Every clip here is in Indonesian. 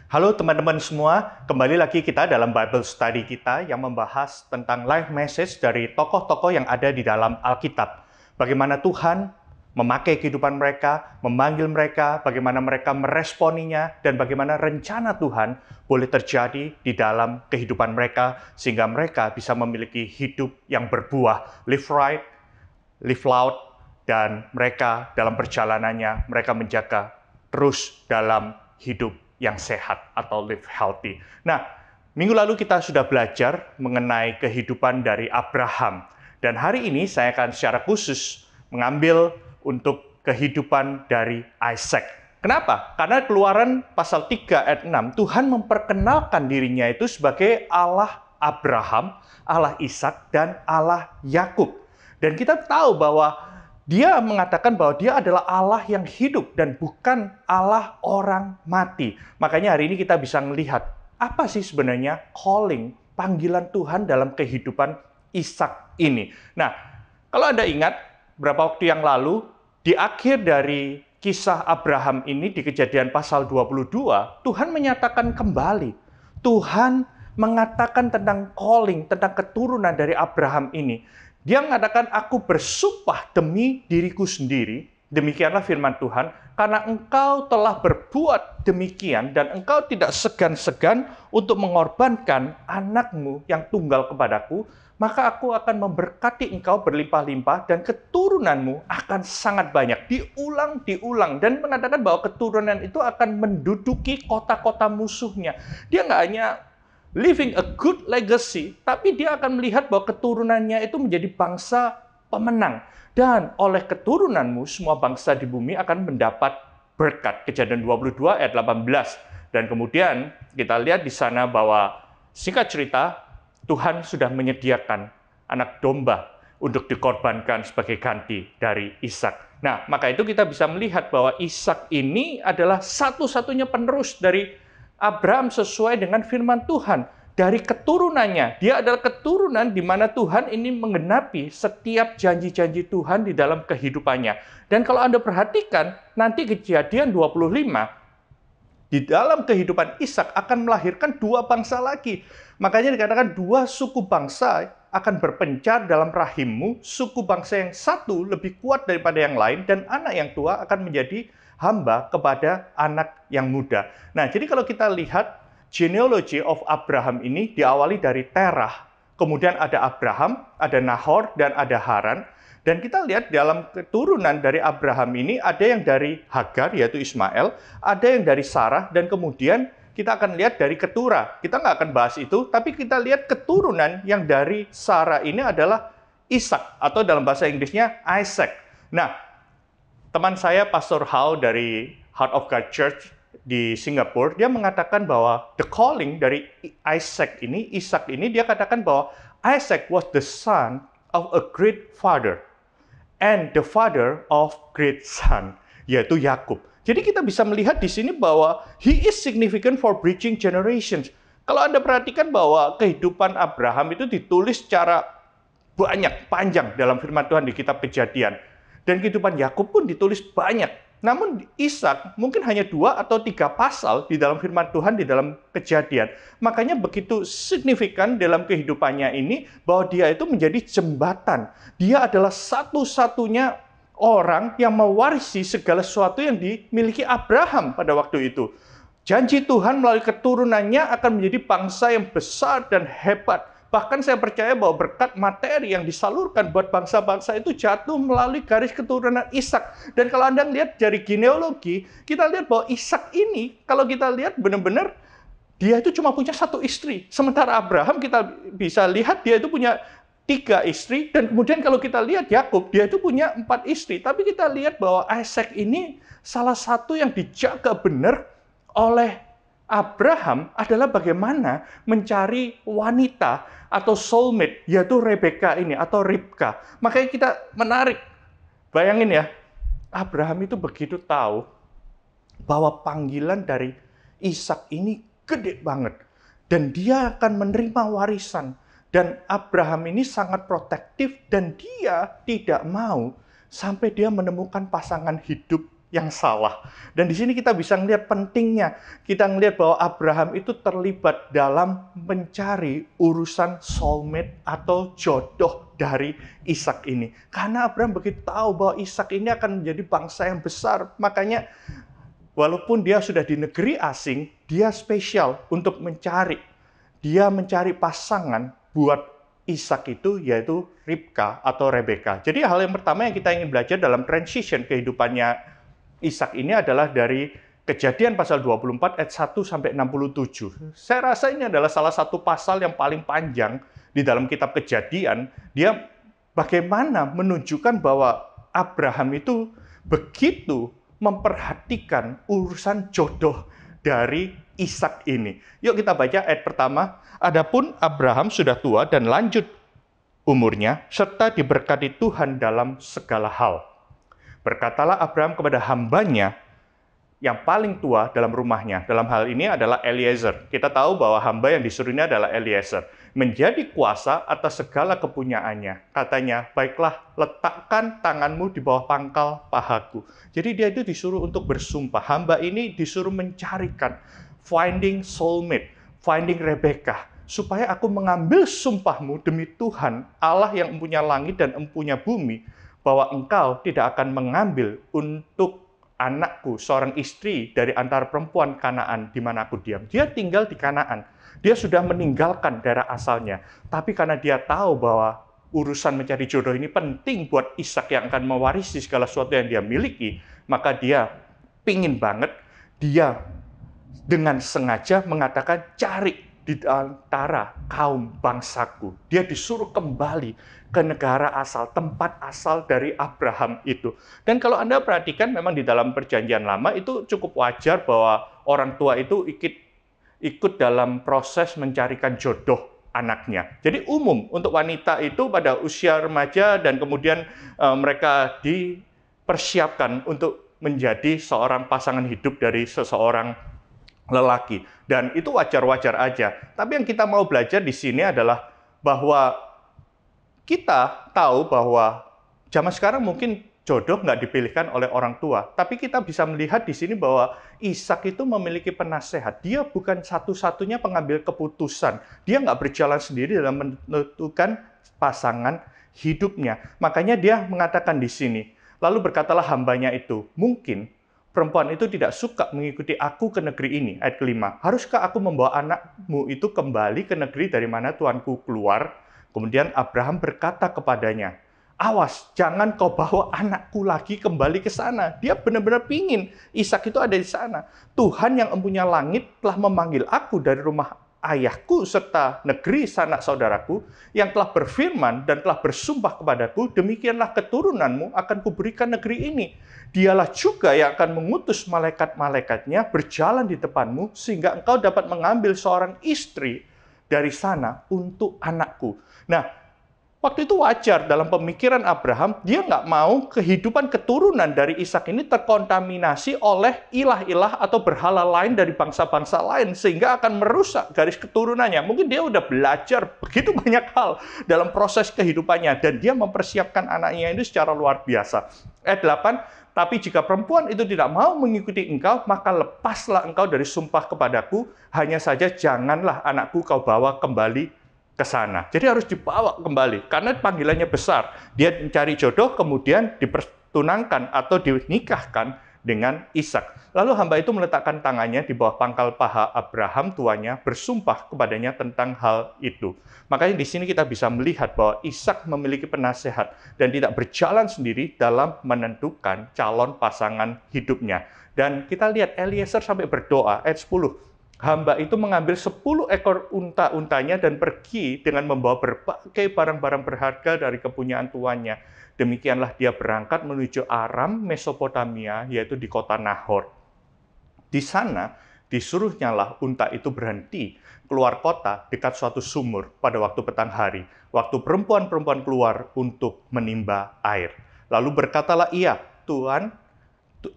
Halo teman-teman semua, kembali lagi kita dalam Bible Study kita yang membahas tentang life message dari tokoh-tokoh yang ada di dalam Alkitab. Bagaimana Tuhan memakai kehidupan mereka, memanggil mereka, bagaimana mereka meresponinya, dan bagaimana rencana Tuhan boleh terjadi di dalam kehidupan mereka, sehingga mereka bisa memiliki hidup yang berbuah, live right, live loud, dan mereka dalam perjalanannya, mereka menjaga terus dalam hidup yang sehat atau live healthy. Nah, minggu lalu kita sudah belajar mengenai kehidupan dari Abraham. Dan hari ini saya akan secara khusus mengambil untuk kehidupan dari Isaac. Kenapa? Karena Keluaran pasal 3 ayat 6, Tuhan memperkenalkan dirinya itu sebagai Allah Abraham, Allah Ishak, dan Allah Yakub. Dan kita tahu bahwa Dia mengatakan bahwa dia adalah Allah yang hidup dan bukan Allah orang mati. Makanya hari ini kita bisa melihat apa sih sebenarnya calling, panggilan Tuhan dalam kehidupan Ishak ini. Nah, kalau Anda ingat, beberapa waktu yang lalu, di akhir dari kisah Abraham ini di Kejadian pasal 22, Tuhan menyatakan kembali. Tuhan mengatakan tentang calling, tentang keturunan dari Abraham ini. Dia mengatakan, aku bersumpah demi diriku sendiri, demikianlah firman Tuhan, karena engkau telah berbuat demikian dan engkau tidak segan-segan untuk mengorbankan anakmu yang tunggal kepadaku, maka aku akan memberkati engkau berlimpah-limpah dan keturunanmu akan sangat banyak. Diulang, dan mengatakan bahwa keturunan itu akan menduduki kota-kota musuhnya. Dia nggak hanya living a good legacy, tapi dia akan melihat bahwa keturunannya itu menjadi bangsa pemenang. Dan oleh keturunanmu, semua bangsa di bumi akan mendapat berkat. Kejadian 22 ayat 18. Dan kemudian kita lihat di sana bahwa singkat cerita, Tuhan sudah menyediakan anak domba untuk dikorbankan sebagai ganti dari Ishak. Nah, maka itu kita bisa melihat bahwa Ishak ini adalah satu-satunya penerus dari Abraham sesuai dengan firman Tuhan. Dari keturunannya, dia adalah keturunan di mana Tuhan ini menggenapi setiap janji-janji Tuhan di dalam kehidupannya. Dan kalau Anda perhatikan, nanti Kejadian 25, di dalam kehidupan Ishak akan melahirkan dua bangsa lagi. Makanya dikatakan dua suku bangsa akan berpencar dalam rahimmu, suku bangsa yang satu lebih kuat daripada yang lain, dan anak yang tua akan menjadi hamba kepada anak yang muda. Nah, jadi kalau kita lihat genealogy of Abraham ini diawali dari Terah, kemudian ada Abraham, ada Nahor, dan ada Haran. Dan kita lihat dalam keturunan dari Abraham ini ada yang dari Hagar, yaitu Ismail, ada yang dari Sarah, dan kemudian kita akan lihat dari Keturah. Kita nggak akan bahas itu, tapi kita lihat keturunan yang dari Sarah ini adalah Ishak, atau dalam bahasa Inggrisnya Isaac. Nah, teman saya, Pastor Hao dari Heart of God Church di Singapura, dia mengatakan bahwa the calling dari Ishak ini, dia katakan bahwa Isaac was the son of a great father and the father of great son, yaitu Yakub. Jadi kita bisa melihat di sini bahwa he is significant for bridging generations. Kalau Anda perhatikan bahwa kehidupan Abraham itu ditulis secara banyak, panjang dalam firman Tuhan di kitab Kejadian. Dan kehidupan Yakub pun ditulis banyak. Namun Ishak mungkin hanya 2 atau 3 pasal di dalam firman Tuhan di dalam Kejadian. Makanya begitu signifikan dalam kehidupannya ini bahwa dia itu menjadi jembatan. Dia adalah satu-satunya orang yang mewarisi segala sesuatu yang dimiliki Abraham pada waktu itu. Janji Tuhan melalui keturunannya akan menjadi bangsa yang besar dan hebat. Bahkan saya percaya bahwa berkat materi yang disalurkan buat bangsa-bangsa itu jatuh melalui garis keturunan Ishak. Dan kalau Anda lihat dari genealogi, kita lihat bahwa Ishak ini, kalau kita lihat benar-benar, dia itu cuma punya 1 istri. Sementara Abraham kita bisa lihat dia itu punya 3 istri. Dan kemudian kalau kita lihat Yakub, dia itu punya 4 istri. Tapi kita lihat bahwa Ishak ini salah satu yang dijaga benar oleh Abraham adalah bagaimana mencari wanita atau soulmate, yaitu Rebeka ini, atau Ribka. Makanya kita menarik. Bayangin ya, Abraham itu begitu tahu bahwa panggilan dari Ishak ini gede banget. Dan dia akan menerima warisan. Dan Abraham ini sangat protektif dan dia tidak mau sampai dia menemukan pasangan hidup yang salah. Dan di sini kita bisa melihat pentingnya. Kita melihat bahwa Abraham itu terlibat dalam mencari urusan soulmate atau jodoh dari Ishak ini. Karena Abraham begitu tahu bahwa Ishak ini akan menjadi bangsa yang besar. Makanya walaupun dia sudah di negeri asing, dia spesial untuk mencari. Dia mencari pasangan buat Ishak itu, yaitu Ribka atau Rebeka. Jadi hal yang pertama yang kita ingin belajar dalam transition kehidupannya Ishak ini adalah dari Kejadian pasal 24 ayat 1 sampai 67. Saya rasa ini adalah salah satu pasal yang paling panjang di dalam kitab Kejadian. Dia bagaimana menunjukkan bahwa Abraham itu begitu memperhatikan urusan jodoh dari Ishak ini. Yuk kita baca ayat pertama. Adapun Abraham sudah tua dan lanjut umurnya, serta diberkati Tuhan dalam segala hal. Berkatalah Abraham kepada hambanya yang paling tua dalam rumahnya. Dalam hal ini adalah Eliezer. Kita tahu bahwa hamba yang disuruh ini adalah Eliezer. Menjadi kuasa atas segala kepunyaannya. Katanya, baiklah, letakkan tanganmu di bawah pangkal pahaku. Jadi dia itu disuruh untuk bersumpah. Hamba ini disuruh mencarikan, finding soulmate, finding Rebeka. Supaya aku mengambil sumpahmu demi Tuhan, Allah yang mempunyai langit dan mempunyai bumi, bahwa engkau tidak akan mengambil untuk anakku seorang istri dari antara perempuan Kanaan di mana aku diam. Dia tinggal di Kanaan. Dia sudah meninggalkan daerah asalnya. Tapi karena dia tahu bahwa urusan mencari jodoh ini penting buat Ishak yang akan mewarisi segala sesuatu yang dia miliki, maka dia pingin banget, dia dengan sengaja mengatakan cari di antara kaum bangsaku. Dia disuruh kembali ke negara asal, tempat asal dari Abraham itu. Dan kalau Anda perhatikan, memang di dalam perjanjian lama itu cukup wajar bahwa orang tua itu ikut dalam proses mencarikan jodoh anaknya. Jadi umum untuk wanita itu pada usia remaja dan kemudian mereka dipersiapkan untuk menjadi seorang pasangan hidup dari seseorang lelaki. Dan itu wajar-wajar aja. Tapi yang kita mau belajar di sini adalah bahwa kita tahu bahwa zaman sekarang mungkin jodoh nggak dipilihkan oleh orang tua. Tapi kita bisa melihat di sini bahwa Ishak itu memiliki penasehat. Dia bukan satu-satunya pengambil keputusan. Dia nggak berjalan sendiri dalam menentukan pasangan hidupnya. Makanya dia mengatakan di sini, lalu berkatalah hambanya itu, mungkin perempuan itu tidak suka mengikuti aku ke negeri ini. Ayat kelima, haruskah aku membawa anakmu itu kembali ke negeri dari mana tuanku keluar? Kemudian Abraham berkata kepadanya, awas, jangan kau bawa anakku lagi kembali ke sana. Dia benar-benar pingin Ishak itu ada di sana. Tuhan yang mempunyai langit telah memanggil aku dari rumah ayahku serta negeri sanak saudaraku yang telah berfirman dan telah bersumpah kepadaku, demikianlah keturunanmu akan kuberikan negeri ini. Dialah juga yang akan mengutus malaikat-malaikatnya berjalan di depanmu sehingga engkau dapat mengambil seorang istri dari sana untuk anakku. Nah, waktu itu wajar dalam pemikiran Abraham, dia nggak mau kehidupan keturunan dari Ishak ini terkontaminasi oleh ilah-ilah atau berhala lain dari bangsa-bangsa lain, sehingga akan merusak garis keturunannya. Mungkin dia udah belajar begitu banyak hal dalam proses kehidupannya, dan dia mempersiapkan anaknya itu secara luar biasa. Ayat 8, tapi jika perempuan itu tidak mau mengikuti engkau, maka lepaslah engkau dari sumpah kepadaku, hanya saja janganlah anakku kau bawa kembali ke sana. Jadi harus dibawa kembali, karena panggilannya besar. Dia mencari jodoh, kemudian dipertunangkan atau dinikahkan dengan Ishak. Lalu hamba itu meletakkan tangannya di bawah pangkal paha Abraham tuanya, bersumpah kepadanya tentang hal itu. Makanya di sini kita bisa melihat bahwa Ishak memiliki penasehat dan tidak berjalan sendiri dalam menentukan calon pasangan hidupnya. Dan kita lihat Eliezer sampai berdoa, ayat 10. Hamba itu mengambil 10 ekor unta-untanya dan pergi dengan membawa berbagai barang-barang berharga dari kepunyaan tuannya. Demikianlah dia berangkat menuju Aram, Mesopotamia, yaitu di kota Nahor. Di sana disuruhnyalah unta itu berhenti keluar kota dekat suatu sumur pada waktu petang hari, waktu perempuan-perempuan keluar untuk menimba air. Lalu berkatalah ia, Tuhan,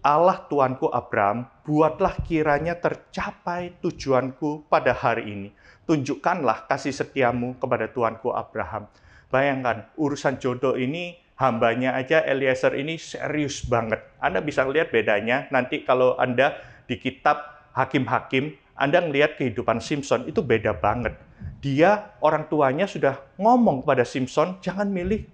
Allah Tuanku Abraham, buatlah kiranya tercapai tujuanku pada hari ini. Tunjukkanlah kasih setiamu kepada Tuanku Abraham. Bayangkan, urusan jodoh ini hambanya aja Eliezer ini serius banget. Anda bisa lihat bedanya nanti kalau Anda di kitab Hakim-Hakim, Anda ngelihat kehidupan Simson itu beda banget. Dia, orang tuanya sudah ngomong kepada Simson, jangan milih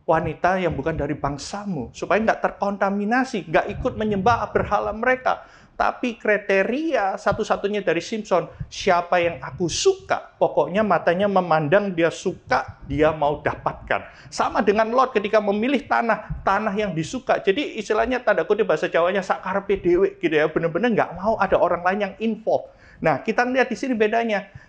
wanita yang bukan dari bangsamu, supaya nggak terkontaminasi, nggak ikut menyembah berhala mereka. Tapi kriteria satu-satunya dari Simson, siapa yang aku suka, pokoknya matanya memandang dia suka, dia mau dapatkan. Sama dengan Lot ketika memilih tanah yang disuka. Jadi istilahnya tanda kutip bahasa Jawanya sakarepe dhewe gitu ya, benar-benar nggak mau ada orang lain yang involved. Nah, kita lihat di sini bedanya.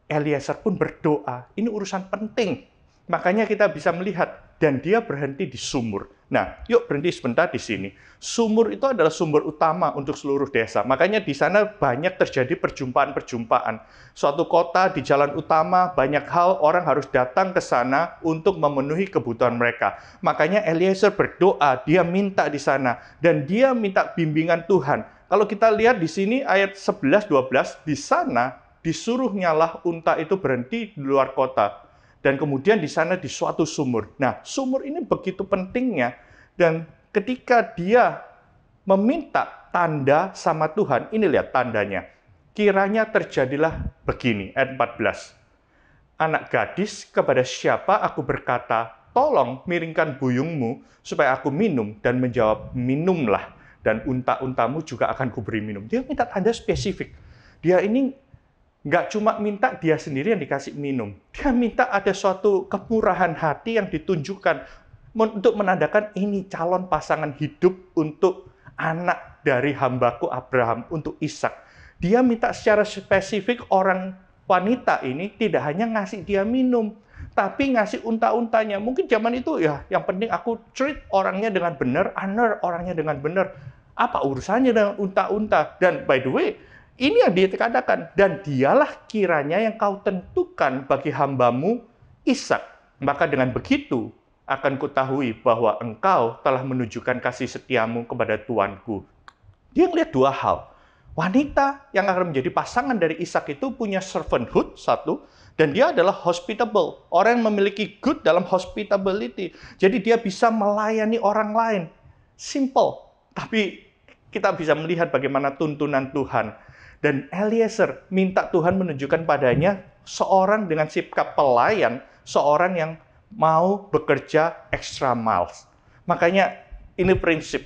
Eliezer pun berdoa, ini urusan penting. Makanya kita bisa melihat, dan dia berhenti di sumur. Nah, yuk berhenti sebentar di sini. Sumur itu adalah sumber utama untuk seluruh desa. Makanya di sana banyak terjadi perjumpaan-perjumpaan. Suatu kota di jalan utama, banyak hal orang harus datang ke sana untuk memenuhi kebutuhan mereka. Makanya Eliezer berdoa, dia minta di sana. Dan dia minta bimbingan Tuhan. Kalau kita lihat di sini ayat 11-12, di sana disuruh nyalah unta itu berhenti di luar kota. Dan kemudian di sana di suatu sumur. Nah, sumur ini begitu pentingnya. Dan ketika dia meminta tanda sama Tuhan, ini lihat tandanya. Kiranya terjadilah begini, ayat 14. Anak gadis kepada siapa aku berkata, tolong miringkan buyungmu supaya aku minum, dan menjawab, minumlah. Dan unta-untamu juga akan kuberi minum. Dia minta tanda spesifik. Dia ini nggak cuma minta dia sendiri yang dikasih minum. Dia minta ada suatu kemurahan hati yang ditunjukkan untuk menandakan ini calon pasangan hidup untuk anak dari hambaku Abraham, untuk Ishak. Dia minta secara spesifik orang wanita ini tidak hanya ngasih dia minum, tapi ngasih unta-untanya. Mungkin zaman itu ya yang penting aku treat orangnya dengan benar, honor orangnya dengan benar. Apa urusannya dengan unta-unta? Dan by the way, ini yang dikatakan, dan dialah kiranya yang kau tentukan bagi hambamu Ishak. Maka dengan begitu akan kutahui bahwa engkau telah menunjukkan kasih setiamu kepada Tuanku. Dia melihat dua hal. Wanita yang akan menjadi pasangan dari Ishak itu punya servanthood, satu, dan dia adalah hospitable. Orang yang memiliki good dalam hospitality. Jadi dia bisa melayani orang lain. Simple. Tapi kita bisa melihat bagaimana tuntunan Tuhan. Dan Eliezer minta Tuhan menunjukkan padanya seorang dengan sikap pelayan, seorang yang mau bekerja extra miles. Makanya ini prinsip.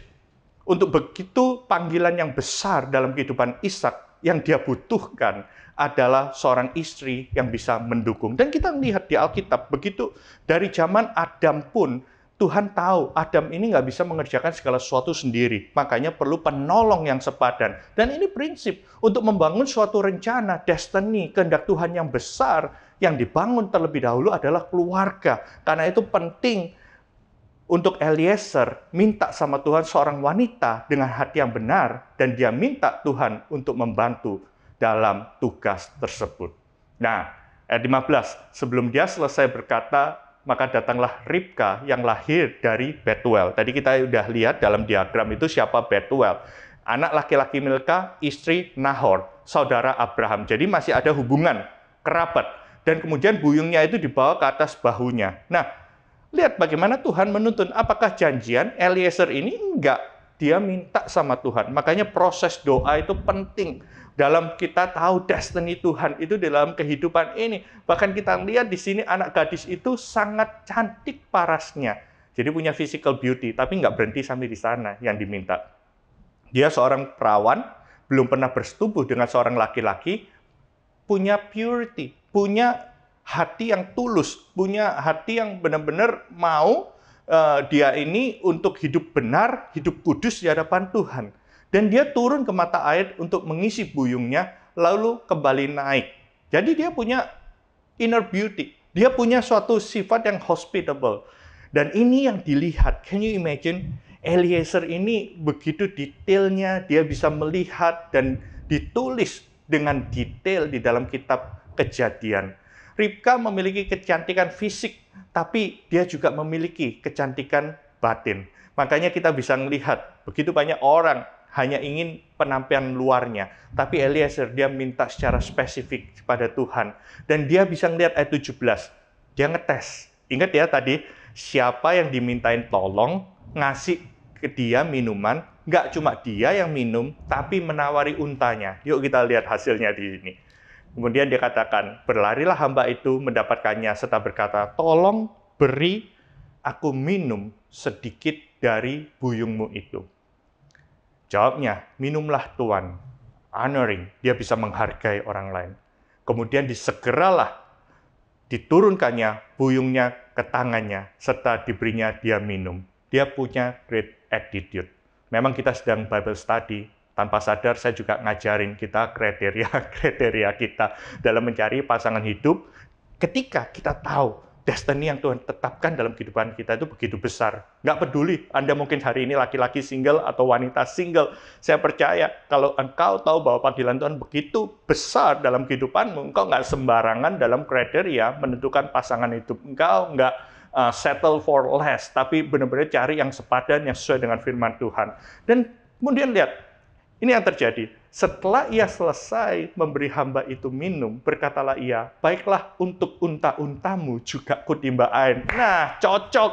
Untuk begitu panggilan yang besar dalam kehidupan Ishak, yang dia butuhkan adalah seorang istri yang bisa mendukung. Dan kita melihat di Alkitab, begitu dari zaman Adam pun, Tuhan tahu Adam ini nggak bisa mengerjakan segala sesuatu sendiri. Makanya perlu penolong yang sepadan. Dan ini prinsip untuk membangun suatu rencana, destiny, kehendak Tuhan yang besar, yang dibangun terlebih dahulu adalah keluarga. Karena itu penting untuk Eliezer minta sama Tuhan seorang wanita dengan hati yang benar. Dan dia minta Tuhan untuk membantu dalam tugas tersebut. Nah, ayat 15. Sebelum dia selesai berkata, maka datanglah Ribka yang lahir dari Betuel. Tadi kita sudah lihat dalam diagram itu siapa Betuel. Anak laki-laki Milka, istri Nahor, saudara Abraham. Jadi masih ada hubungan kerabat. Dan kemudian buyungnya itu dibawa ke atas bahunya. Nah, lihat bagaimana Tuhan menuntun. Apakah janjian Eliezer ini? Enggak. Dia minta sama Tuhan. Makanya proses doa itu penting. Dalam kita tahu destiny Tuhan itu dalam kehidupan ini. Bahkan kita lihat di sini anak gadis itu sangat cantik parasnya. Jadi punya physical beauty, tapi nggak berhenti sampai di sana yang diminta. Dia seorang perawan, belum pernah bersetubuh dengan seorang laki-laki, punya purity, punya hati yang tulus, punya hati yang benar-benar mau dia ini untuk hidup benar, hidup kudus di hadapan Tuhan. Dan dia turun ke mata air untuk mengisi buyungnya, lalu kembali naik. Jadi dia punya inner beauty. Dia punya suatu sifat yang hospitable. Dan ini yang dilihat. Can you imagine? Eliezer ini begitu detailnya, dia bisa melihat dan ditulis dengan detail di dalam kitab Kejadian. Ribka memiliki kecantikan fisik, tapi dia juga memiliki kecantikan batin. Makanya kita bisa melihat, begitu banyak orang hanya ingin penampilan luarnya. Tapi Eliezer, dia minta secara spesifik kepada Tuhan. Dan dia bisa melihat ayat 17. Dia ngetes. Ingat ya tadi, Siapa yang dimintain tolong, ngasih ke dia minuman, nggak cuma dia yang minum, tapi menawari untanya. Yuk kita lihat hasilnya di sini. Kemudian dia katakan, berlarilah hamba itu mendapatkannya, serta berkata, tolong beri aku minum sedikit dari buyungmu itu. Jawabnya, minumlah Tuan. Honoring, dia bisa menghargai orang lain. Kemudian disegeralah diturunkannya buyungnya ke tangannya, serta diberinya dia minum. Dia punya great attitude. Memang kita sedang Bible study, tanpa sadar saya juga ngajarin kita kriteria kita dalam mencari pasangan hidup. Ketika kita tahu destiny yang Tuhan tetapkan dalam kehidupan kita itu begitu besar. Nggak peduli, Anda mungkin hari ini laki-laki single atau wanita single. Saya percaya kalau engkau tahu bahwa panggilan Tuhan begitu besar dalam kehidupanmu, engkau nggak sembarangan dalam kriteria menentukan pasangan hidup. Engkau nggak settle for less, tapi benar-benar cari yang sepadan, yang sesuai dengan firman Tuhan. Dan kemudian lihat, ini yang terjadi. Setelah ia selesai memberi hamba itu minum, berkatalah ia, baiklah untuk unta-untamu juga kutimba air. Nah, cocok.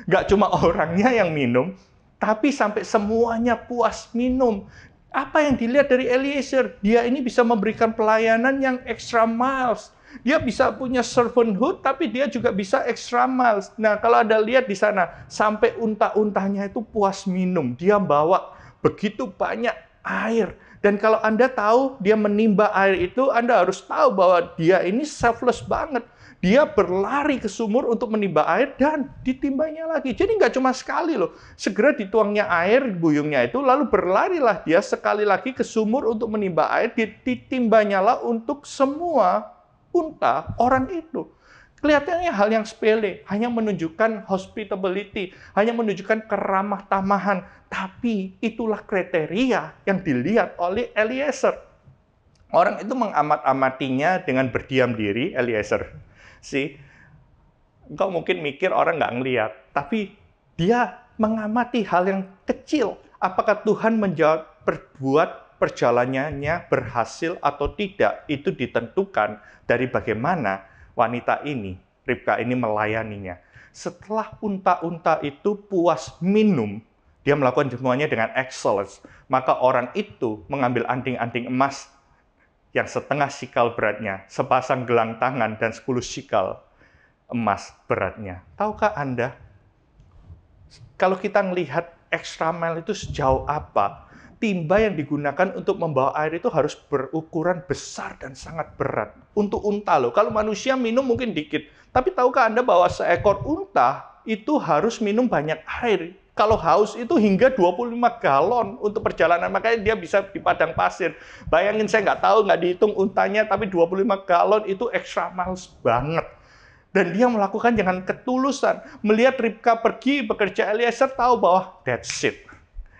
Nggak cuma orangnya yang minum, tapi sampai semuanya puas minum. Apa yang dilihat dari Eliezer? Dia ini bisa memberikan pelayanan yang extra miles. Dia bisa punya servanthood, tapi dia juga bisa extra miles. Nah, kalau Anda lihat di sana, sampai unta-untanya itu puas minum. Dia bawa begitu banyak air. Dan kalau Anda tahu dia menimba air itu, Anda harus tahu bahwa dia ini selfless banget. Dia berlari ke sumur untuk menimba air dan ditimbanya lagi. Jadi nggak cuma sekali loh. Segera dituangnya air buyungnya itu, lalu berlarilah dia sekali lagi ke sumur untuk menimba air, ditimbanya lah untuk semua unta orang itu. Kelihatannya hal yang sepele, hanya menunjukkan hospitality, hanya menunjukkan keramah tamahan. Tapi itulah kriteria yang dilihat oleh Eliezer. Orang itu mengamat-amatinya dengan berdiam diri, Eliezer. Engkau mungkin mikir orang nggak ngelihat, tapi dia mengamati hal yang kecil. Apakah Tuhan berbuat perjalanannya berhasil atau tidak, itu ditentukan dari bagaimana wanita ini, Ribka ini melayaninya. Setelah unta-unta itu puas minum, dia melakukan semuanya dengan excellence. Maka orang itu mengambil anting-anting emas yang setengah sikal beratnya, sepasang gelang tangan, dan 10 sikal emas beratnya. Tahukah Anda, kalau kita melihat extra mile itu sejauh apa, timba yang digunakan untuk membawa air itu harus berukuran besar dan sangat berat. Untuk unta loh, kalau manusia minum mungkin dikit. Tapi tahukah Anda bahwa seekor unta itu harus minum banyak air? Kalau haus itu hingga 25 galon untuk perjalanan, makanya dia bisa di padang pasir. Bayangin, saya nggak tahu, nggak dihitung untanya, tapi 25 galon itu extra miles banget. Dan dia melakukan dengan ketulusan. Melihat Ribka pergi bekerja, Eliezer tahu bahwa that's it.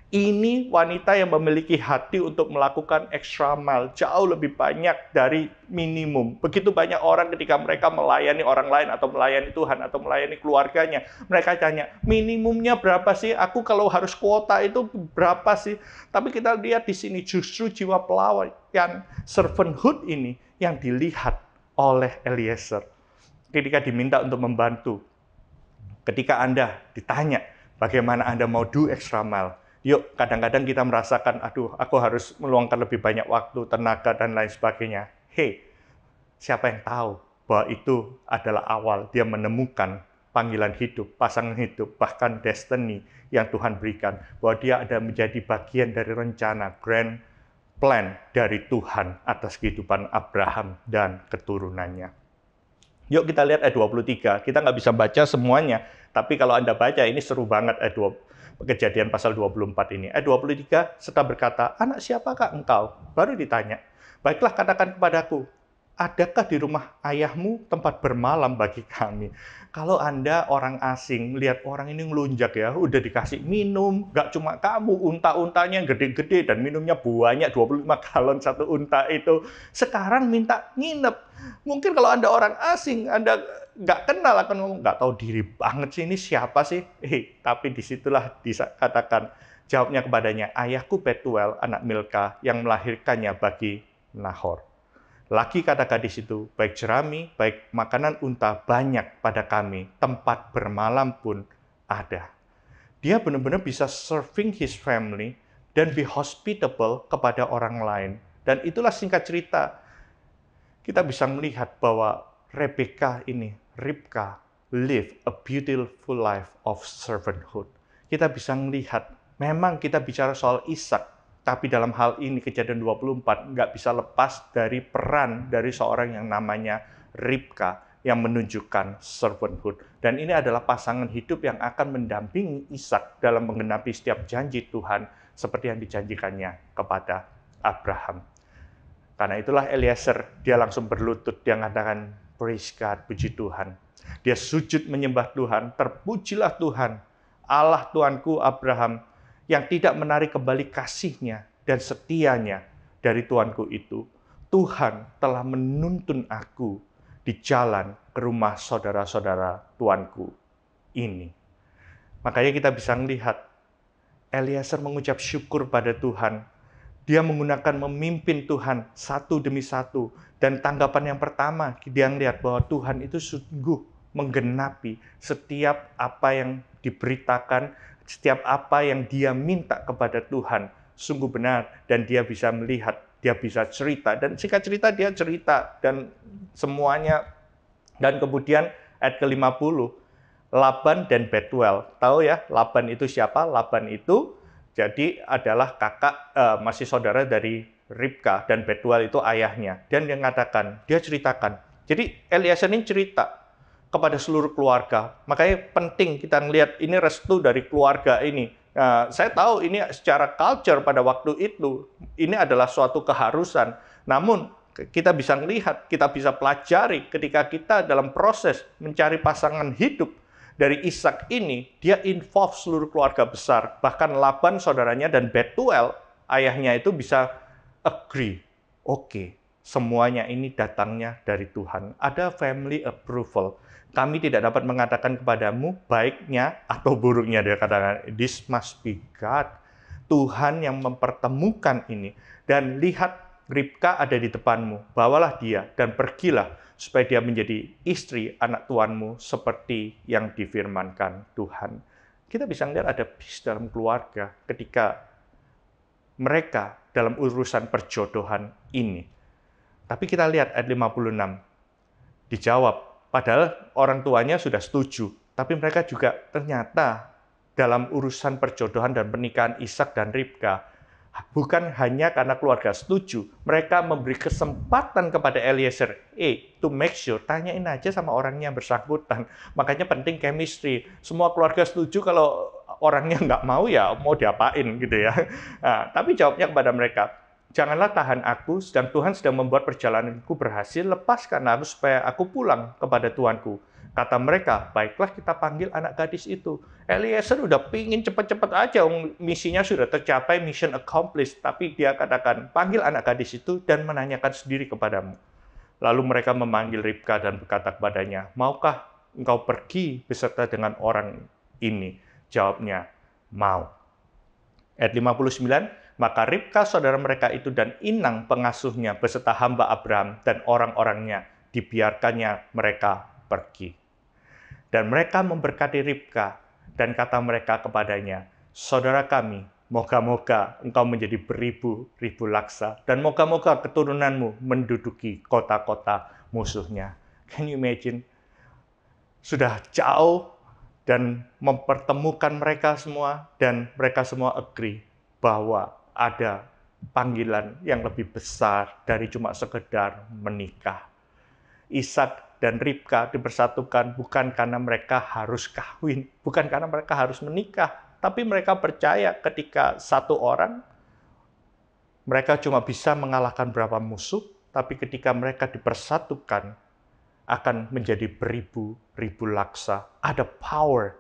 Ini wanita yang memiliki hati untuk melakukan extra mile, jauh lebih banyak dari minimum. Begitu banyak orang ketika mereka melayani orang lain, atau melayani Tuhan, atau melayani keluarganya. Mereka tanya, minimumnya berapa sih? Aku kalau harus kuota itu berapa sih? Tapi kita lihat di sini justru jiwa pelayan, servanthood ini yang dilihat oleh Eliezer. Ketika diminta untuk membantu, ketika Anda ditanya, bagaimana Anda mau do extra mile? Yuk, kadang-kadang kita merasakan, aduh, aku harus meluangkan lebih banyak waktu, tenaga, dan lain sebagainya. Hei, siapa yang tahu bahwa itu adalah awal dia menemukan panggilan hidup, pasangan hidup, bahkan destiny yang Tuhan berikan. Bahwa dia ada menjadi bagian dari rencana, grand plan dari Tuhan atas kehidupan Abraham dan keturunannya. Yuk kita lihat ayat 23. Kita nggak bisa baca semuanya, tapi kalau Anda baca, ini seru banget ayat 20. Kejadian pasal 24 ini. Ayat 23, serta berkata, anak siapakah engkau? Baru ditanya, baiklah katakan kepadaku, adakah di rumah ayahmu tempat bermalam bagi kami? Kalau Anda orang asing, lihat orang ini ngelunjak ya, udah dikasih minum, nggak cuma kamu, unta-untanya gede-gede, dan minumnya banyak, 25 galon satu unta itu. Sekarang minta nginep. Mungkin kalau Anda orang asing, Anda nggak kenal, akan ngomong, nggak tahu diri banget sih, ini siapa sih? Tapi disitulah dikatakan, jawabnya kepadanya, ayahku Betuel, anak Milka, yang melahirkannya bagi Nahor. Laki kata gadis itu, baik jerami, baik makanan unta banyak pada kami, tempat bermalam pun ada. Dia benar-benar bisa serving his family dan be hospitable kepada orang lain. Dan itulah singkat cerita, kita bisa melihat bahwa Ribka, live a beautiful life of servanthood. Kita bisa melihat, memang kita bicara soal Ishak, tapi dalam hal ini Kejadian 24 nggak bisa lepas dari peran dari seorang yang namanya Ribka yang menunjukkan servanthood. Dan ini adalah pasangan hidup yang akan mendampingi Ishak dalam menggenapi setiap janji Tuhan seperti yang dijanjikannya kepada Abraham. Karena itulah Eliezer, dia langsung berlutut, dia mengatakan, praise God, puji Tuhan. Dia sujud menyembah Tuhan, terpujilah Tuhan, Allah Tuanku Abraham, yang tidak menarik kembali kasihnya dan setianya dari Tuanku itu. Tuhan telah menuntun aku di jalan ke rumah saudara-saudara Tuanku ini. Makanya kita bisa melihat, Eliezer mengucap syukur pada Tuhan. Dia menggunakan memimpin Tuhan satu demi satu. Dan tanggapan yang pertama, dia melihat bahwa Tuhan itu sungguh menggenapi setiap apa yang diberitakan, setiap apa yang dia minta kepada Tuhan. Sungguh benar, dan dia bisa melihat, dia bisa cerita. Dan singkat cerita, dia cerita, dan semuanya. Dan kemudian ayat ke-50, Laban dan Betuel. Tahu ya, Laban itu siapa? Laban itu jadi adalah kakak, masih saudara dari Ribka, dan Betuel itu ayahnya. Dan dia mengatakan, dia ceritakan. Jadi Eliezer ini cerita kepada seluruh keluarga. Makanya penting kita melihat ini restu dari keluarga ini. Saya tahu ini secara culture pada waktu itu, ini adalah suatu keharusan. Namun kita bisa melihat, kita bisa pelajari ketika kita dalam proses mencari pasangan hidup, dari Ishak ini, dia involve seluruh keluarga besar. Bahkan Laban, saudaranya, dan Betuel, ayahnya itu bisa agree. Oke, semuanya ini datangnya dari Tuhan. Ada family approval. Kami tidak dapat mengatakan kepadamu baiknya atau buruknya. Dia katakan, this must be God. Tuhan yang mempertemukan ini. Dan lihat, Ribka ada di depanmu. Bawalah dia dan pergilah, supaya dia menjadi istri anak tuanmu seperti yang difirmankan Tuhan. Kita bisa melihat ada peace dalam keluarga ketika mereka dalam urusan perjodohan ini. Tapi kita lihat ayat 56. Dijawab, padahal orang tuanya sudah setuju. Tapi mereka juga ternyata dalam urusan perjodohan dan pernikahan Ishak dan Ribka, bukan hanya karena keluarga setuju, mereka memberi kesempatan kepada Eliezer, to make sure, tanyain aja sama orangnya yang bersangkutan. Makanya penting chemistry. Semua keluarga setuju, kalau orangnya nggak mau, ya mau diapain gitu ya. Nah, tapi jawabnya kepada mereka, janganlah tahan aku, sedang Tuhan sedang membuat perjalananku berhasil, lepaskan aku supaya aku pulang kepada Tuanku. Kata mereka, baiklah kita panggil anak gadis itu. Eliezer udah pingin cepet-cepet aja, misinya sudah tercapai, mission accomplished. Tapi dia katakan, panggil anak gadis itu dan menanyakan sendiri kepadamu. Lalu mereka memanggil Ribka dan berkata kepadanya, maukah engkau pergi beserta dengan orang ini? Jawabnya, mau. Ayat 59, maka Ribka saudara mereka itu dan inang pengasuhnya beserta hamba Abraham dan orang-orangnya dibiarkannya mereka pergi. Dan mereka memberkati Ribka, dan kata mereka kepadanya, saudara kami, moga-moga engkau menjadi beribu-ribu laksa, dan moga-moga keturunanmu menduduki kota-kota musuhnya. Can you imagine? Sudah jauh dan mempertemukan mereka semua, dan mereka semua agree bahwa ada panggilan yang lebih besar dari cuma sekedar menikah. Ishak dan Ribka dipersatukan bukan karena mereka harus kawin, bukan karena mereka harus menikah, tapi mereka percaya ketika satu orang, mereka cuma bisa mengalahkan berapa musuh, tapi ketika mereka dipersatukan, akan menjadi beribu-ribu laksa. Ada power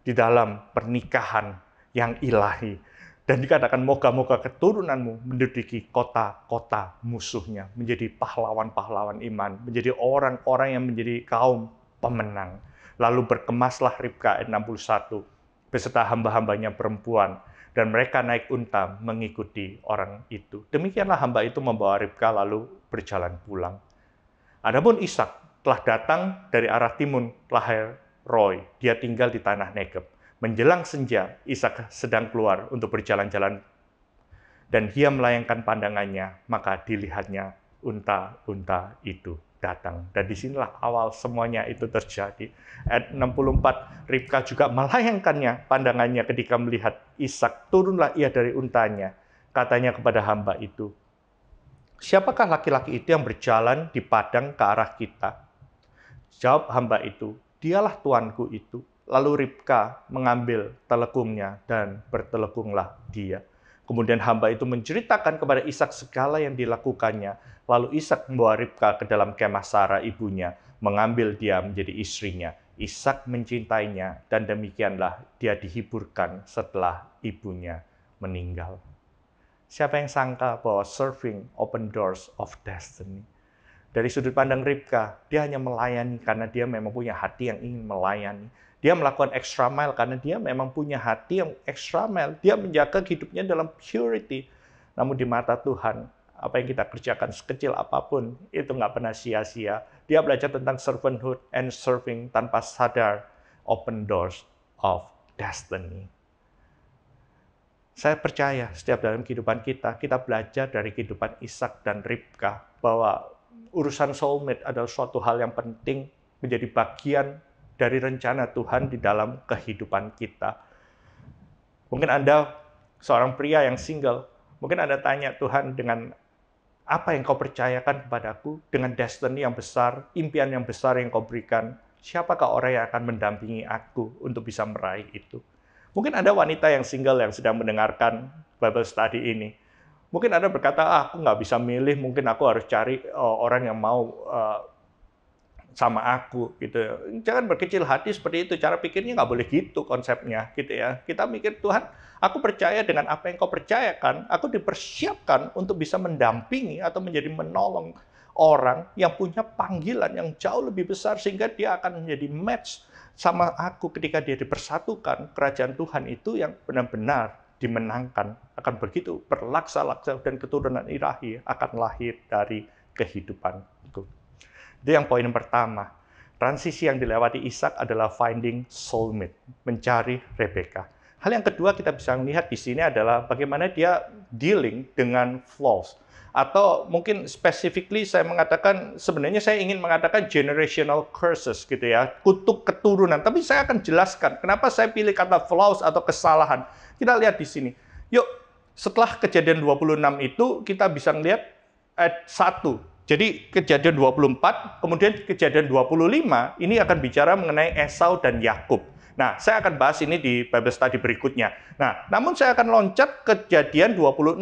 di dalam pernikahan yang ilahi. Dan dikatakan, moga-moga keturunanmu menduduki kota-kota musuhnya, menjadi pahlawan-pahlawan iman, menjadi orang-orang yang menjadi kaum pemenang. Lalu berkemaslah Ribka ayat 61, beserta hamba-hambanya perempuan, dan mereka naik unta mengikuti orang itu. Demikianlah hamba itu membawa Ribka lalu berjalan pulang. Adapun Ishak telah datang dari arah timur Lahai Roi. Dia tinggal di tanah Negeb. Menjelang senja, Ishak sedang keluar untuk berjalan-jalan dan dia melayangkan pandangannya, maka dilihatnya unta-unta itu datang. Dan disinilah awal semuanya itu terjadi. Ayat 64, Ribka juga melayangkannya pandangannya ketika melihat Ishak. Turunlah ia dari untanya. Katanya kepada hamba itu, siapakah laki-laki itu yang berjalan di padang ke arah kita? Jawab hamba itu, dialah tuanku itu. Lalu Ribka mengambil telekungnya dan bertelekunglah dia. Kemudian hamba itu menceritakan kepada Ishak segala yang dilakukannya. Lalu Ishak membawa Ribka ke dalam kemah Sarah ibunya, mengambil dia menjadi istrinya. Ishak mencintainya, dan demikianlah dia dihiburkan setelah ibunya meninggal. Siapa yang sangka bahwa serving open doors of destiny? Dari sudut pandang Ribka, dia hanya melayani karena dia memang punya hati yang ingin melayani. Dia melakukan extra mile karena dia memang punya hati yang extra mile. Dia menjaga hidupnya dalam purity. Namun di mata Tuhan, apa yang kita kerjakan sekecil apapun, itu nggak pernah sia-sia. Dia belajar tentang servanthood and serving tanpa sadar open doors of destiny. Saya percaya setiap dalam kehidupan kita belajar dari kehidupan Ishak dan Ribka, bahwa urusan soulmate adalah suatu hal yang penting, menjadi bagian dari rencana Tuhan di dalam kehidupan kita. Mungkin Anda seorang pria yang single, mungkin Anda tanya, Tuhan, dengan apa yang kau percayakan kepadaku, dengan destiny yang besar, impian yang besar yang kau berikan, siapakah orang yang akan mendampingi aku untuk bisa meraih itu? Mungkin ada wanita yang single yang sedang mendengarkan Bible study ini. Mungkin Anda berkata, aku nggak bisa milih, mungkin aku harus cari orang yang mau sama aku, gitu. Jangan berkecil hati seperti itu. Cara pikirnya nggak boleh gitu konsepnya, gitu ya. Kita mikir, Tuhan, aku percaya dengan apa yang kau percayakan, aku dipersiapkan untuk bisa mendampingi atau menjadi menolong orang yang punya panggilan yang jauh lebih besar, sehingga dia akan menjadi match sama aku ketika dia dipersatukan. Kerajaan Tuhan itu yang benar-benar dimenangkan, akan begitu berlaksa-laksa, dan keturunan ilahi akan lahir dari kehidupan itu. Itu yang poin pertama. Transisi yang dilewati Ishak adalah finding soulmate, mencari Rebecca. Hal yang kedua kita bisa melihat di sini adalah bagaimana dia dealing dengan flaws. Atau mungkin specifically saya mengatakan, sebenarnya saya ingin mengatakan generational curses, gitu ya, kutuk keturunan. Tapi saya akan jelaskan kenapa saya pilih kata flaws atau kesalahan. Kita lihat di sini. Yuk, setelah kejadian 26 itu kita bisa melihat ayat 1. Jadi kejadian 24, kemudian kejadian 25, ini akan bicara mengenai Esau dan Yakub. Nah, saya akan bahas ini di Bible Study berikutnya. Nah, namun saya akan loncat kejadian 26.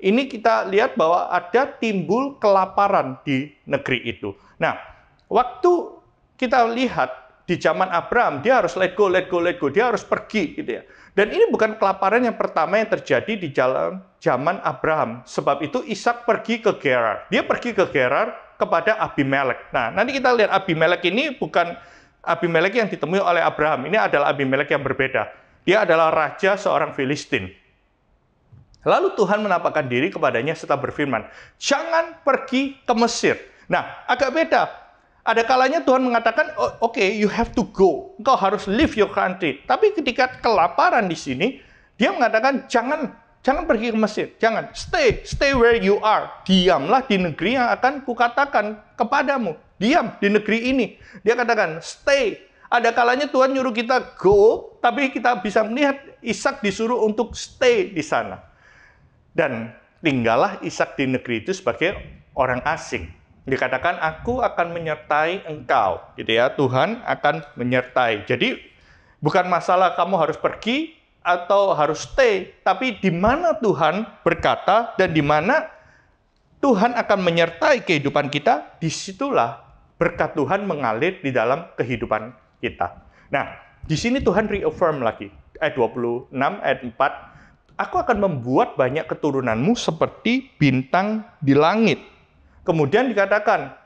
Ini kita lihat bahwa ada timbul kelaparan di negeri itu. Nah, waktu kita lihat di zaman Abraham, dia harus let go. Dia harus pergi, gitu ya. Dan ini bukan kelaparan yang pertama yang terjadi di zaman Abraham. Sebab itu Ishak pergi ke Gerar. Dia pergi ke Gerar kepada Abimelek. Nah, nanti kita lihat Abimelek ini bukan Abimelek yang ditemui oleh Abraham. Ini adalah Abimelek yang berbeda. Dia adalah raja seorang Filistin. Lalu Tuhan menampakkan diri kepadanya serta berfirman, jangan pergi ke Mesir. Nah, agak beda. Ada kalanya Tuhan mengatakan, okay, you have to go. Engkau harus leave your country. Tapi ketika kelaparan di sini, dia mengatakan, jangan pergi ke Mesir. Jangan. Stay where you are. Diamlah di negeri yang akan kukatakan kepadamu. Diam di negeri ini. Dia katakan, stay. Ada kalanya Tuhan nyuruh kita go, tapi kita bisa melihat Ishak disuruh untuk stay di sana. Dan tinggallah Ishak di negeri itu sebagai orang asing. Dikatakan, aku akan menyertai engkau. Gitu ya, Tuhan akan menyertai. Jadi, bukan masalah kamu harus pergi atau harus stay. Tapi di mana Tuhan berkata dan di mana Tuhan akan menyertai kehidupan kita, disitulah berkat Tuhan mengalir di dalam kehidupan kita. Nah, di sini Tuhan reaffirm lagi. Ayat 26, ayat 4. Aku akan membuat banyak keturunanmu seperti bintang di langit. Kemudian dikatakan,